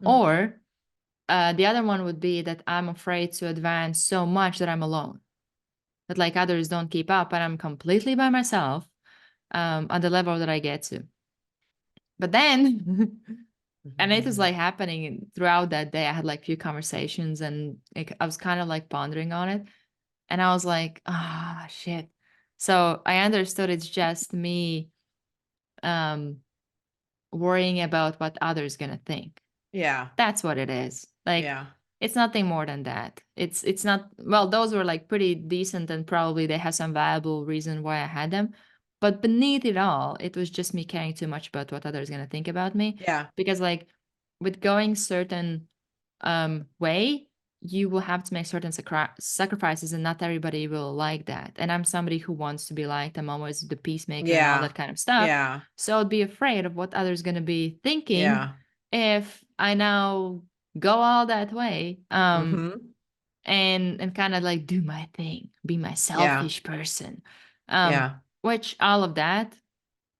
Or the other one would be that I'm afraid to advance so much that I'm alone, that like others don't keep up, and I'm completely by myself on the level that I get to. But then, and it was like happening throughout that day. I had like few conversations, and I was kind of like pondering on it. And I was like, ah, shit. So I understood it's just me worrying about what others gonna think. Yeah. That's what it is. Like, Yeah. it's nothing more than that. It's not, well, those were like pretty decent, and probably they have some valuable reason why I had them. But beneath it all, it was just me caring too much about what others gonna think about me. Yeah. Because like with going certain way, you will have to make certain sacrifices, and not everybody will like that. And I'm somebody who wants to be liked. I'm always the peacemaker and all Yeah. that kind of stuff. Yeah. So I'd be afraid of what others gonna be thinking Yeah. if I now go all that way, Mhm. and kind of like do my thing, be my Yeah. selfish person, Yeah. which all of that,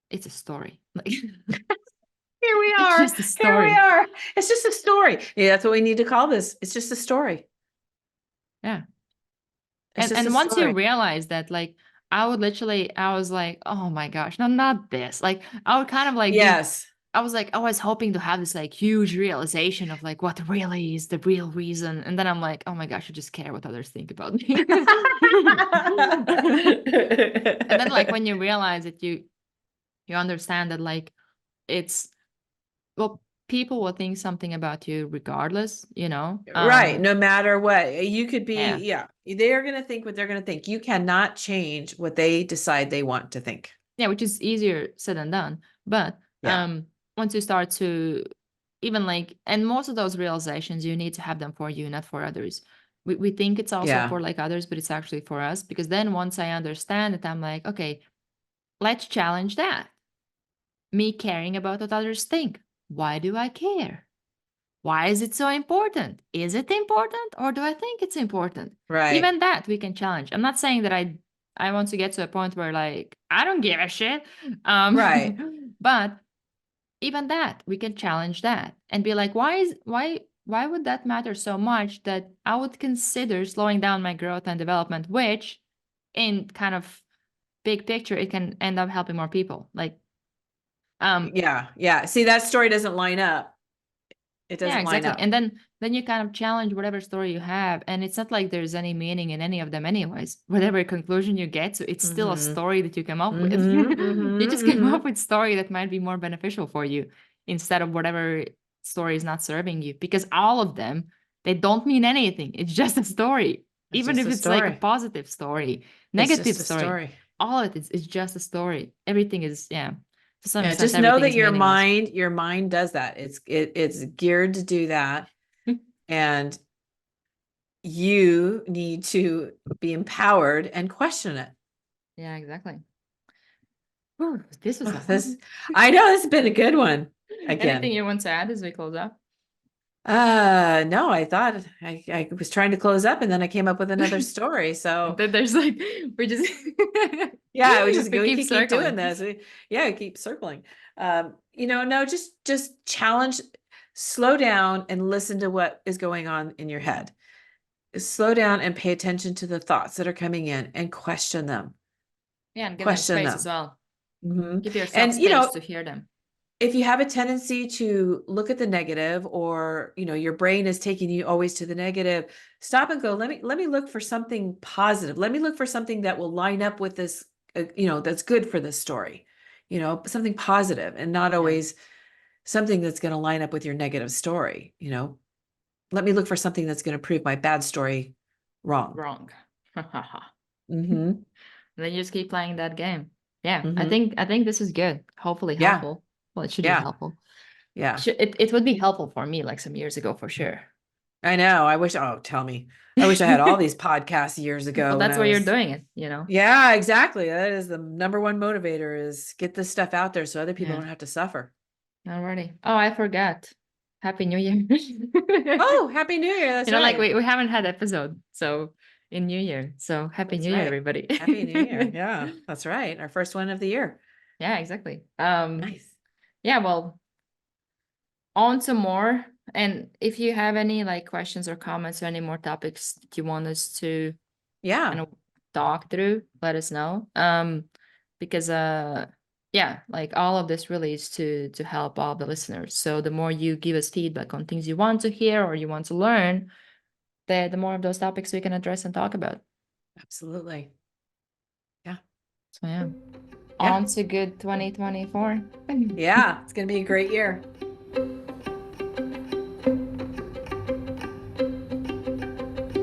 it's a story. Like, Here we it's are. just a Here we story. are. It's just a story. Yeah, that's what we need to call this. It's just a story. Yeah. It's just a And once you story. realize that, like, I was like, oh my gosh, no, not this. Like, I would kind of like be, Yes. I was like, I was hoping to have this like huge realization of like what really is the real reason. And then I'm like, oh my gosh, I just care what others think about me. And then like when you realize it, you understand that like it's, well, people will think something about you regardless, Right. No matter what, you could Yeah. be, yeah, they're going to think what they're going to think. You cannot change what they decide they want to think. Yeah, which is easier said than done. But Yeah. once you start to even like, and most of those realizations, you need to have them for you, not for others. We think it's also Yeah. for like others, but it's actually for us. Because then once I understand it, I'm like, okay, let's challenge that. Me caring about what others think. Why do I care? Why is it so important? Is it important, or do I think it's important? Right. Even that we can challenge. I'm not saying that I want to get to a point where like I don't give a shit. Right. But even that we can challenge that and be like, why would that matter so much that I would consider slowing down my growth and development, which in kind of big picture it can end up helping more people. Like Yeah. Yeah. See, that story doesn't line up. It yeah, doesn't line exactly. up. And then you kind of challenge whatever story you have, and it's not like there's any meaning in any of them anyways. Whatever conclusion you get to, it's still a story that you come up with. You just came up with story that might be more beneficial for you instead of whatever story is not serving you, because all of them, they don't mean anything. It's just a story. It's Even just if a it's like a story. positive story, It's negative just a story, story. all of it is just a story. Everything is, yeah, to some Yeah, extent, just know everything that is meaningless. your mind does that. It's geared to do that. And you need to be empowered and question it. Yeah, exactly. Whew, this was Oh, long. I know this has been a good one Anything again. you want to add as we close up? No, I thought I was trying to close up and then I came up with another story. So Then there's like, we just yeah, we we can keep doing this. We keep circling. No, just challenge, slow down and listen to what is going on in your head. slow down and pay attention to the thoughts that are coming in and question them. Yeah, and give them Question space them. as well. Mhm. Give yourself And, you space know, to hear them. if you have a tendency to look at the negative, or, you know, your brain is taking you always to the negative, stop and go, let me look for something positive. Let me look for something that will line up with this, you know, that's good for this story, you know, something positive, and not Yeah. always something that's going to line up with your negative story. You know, let me look for something that's going to prove my bad story wrong. Wrong. Mm-hmm. Then you just keep playing that game. Yeah, I Mm-hmm. think this is good. Hopefully Yeah. helpful. Well, it should be Yeah. helpful. Yeah. It would be helpful for me like some years ago for sure. I know. I wish, oh, tell me. I wish I had all these podcasts years ago Well, when that's I why you're was, doing it, you know? yeah, exactly. That is the number one motivator, is get this stuff out there so other people Yeah. don't have to suffer. Alrighty. Oh, I forgot. Happy New Year. Oh, Happy New Year. That's You know, like right. we haven't had episode, so in New Year. So Happy That's New Year, right. everybody. Happy New Year. Yeah, that's right. Our first one of the year. Yeah, exactly. Nice. Yeah, well, on to more. And if you have any like questions or comments or any more topics that you want us to Yeah. kind of talk through, let us know. Because yeah, like all of this really is to help all the listeners. So the more you give us feedback on things you want to hear or you want to learn, the more of those topics we can address and talk about. Absolutely. Yeah. So yeah. Yeah. On to good 2024. Yeah. It's going to be a great year.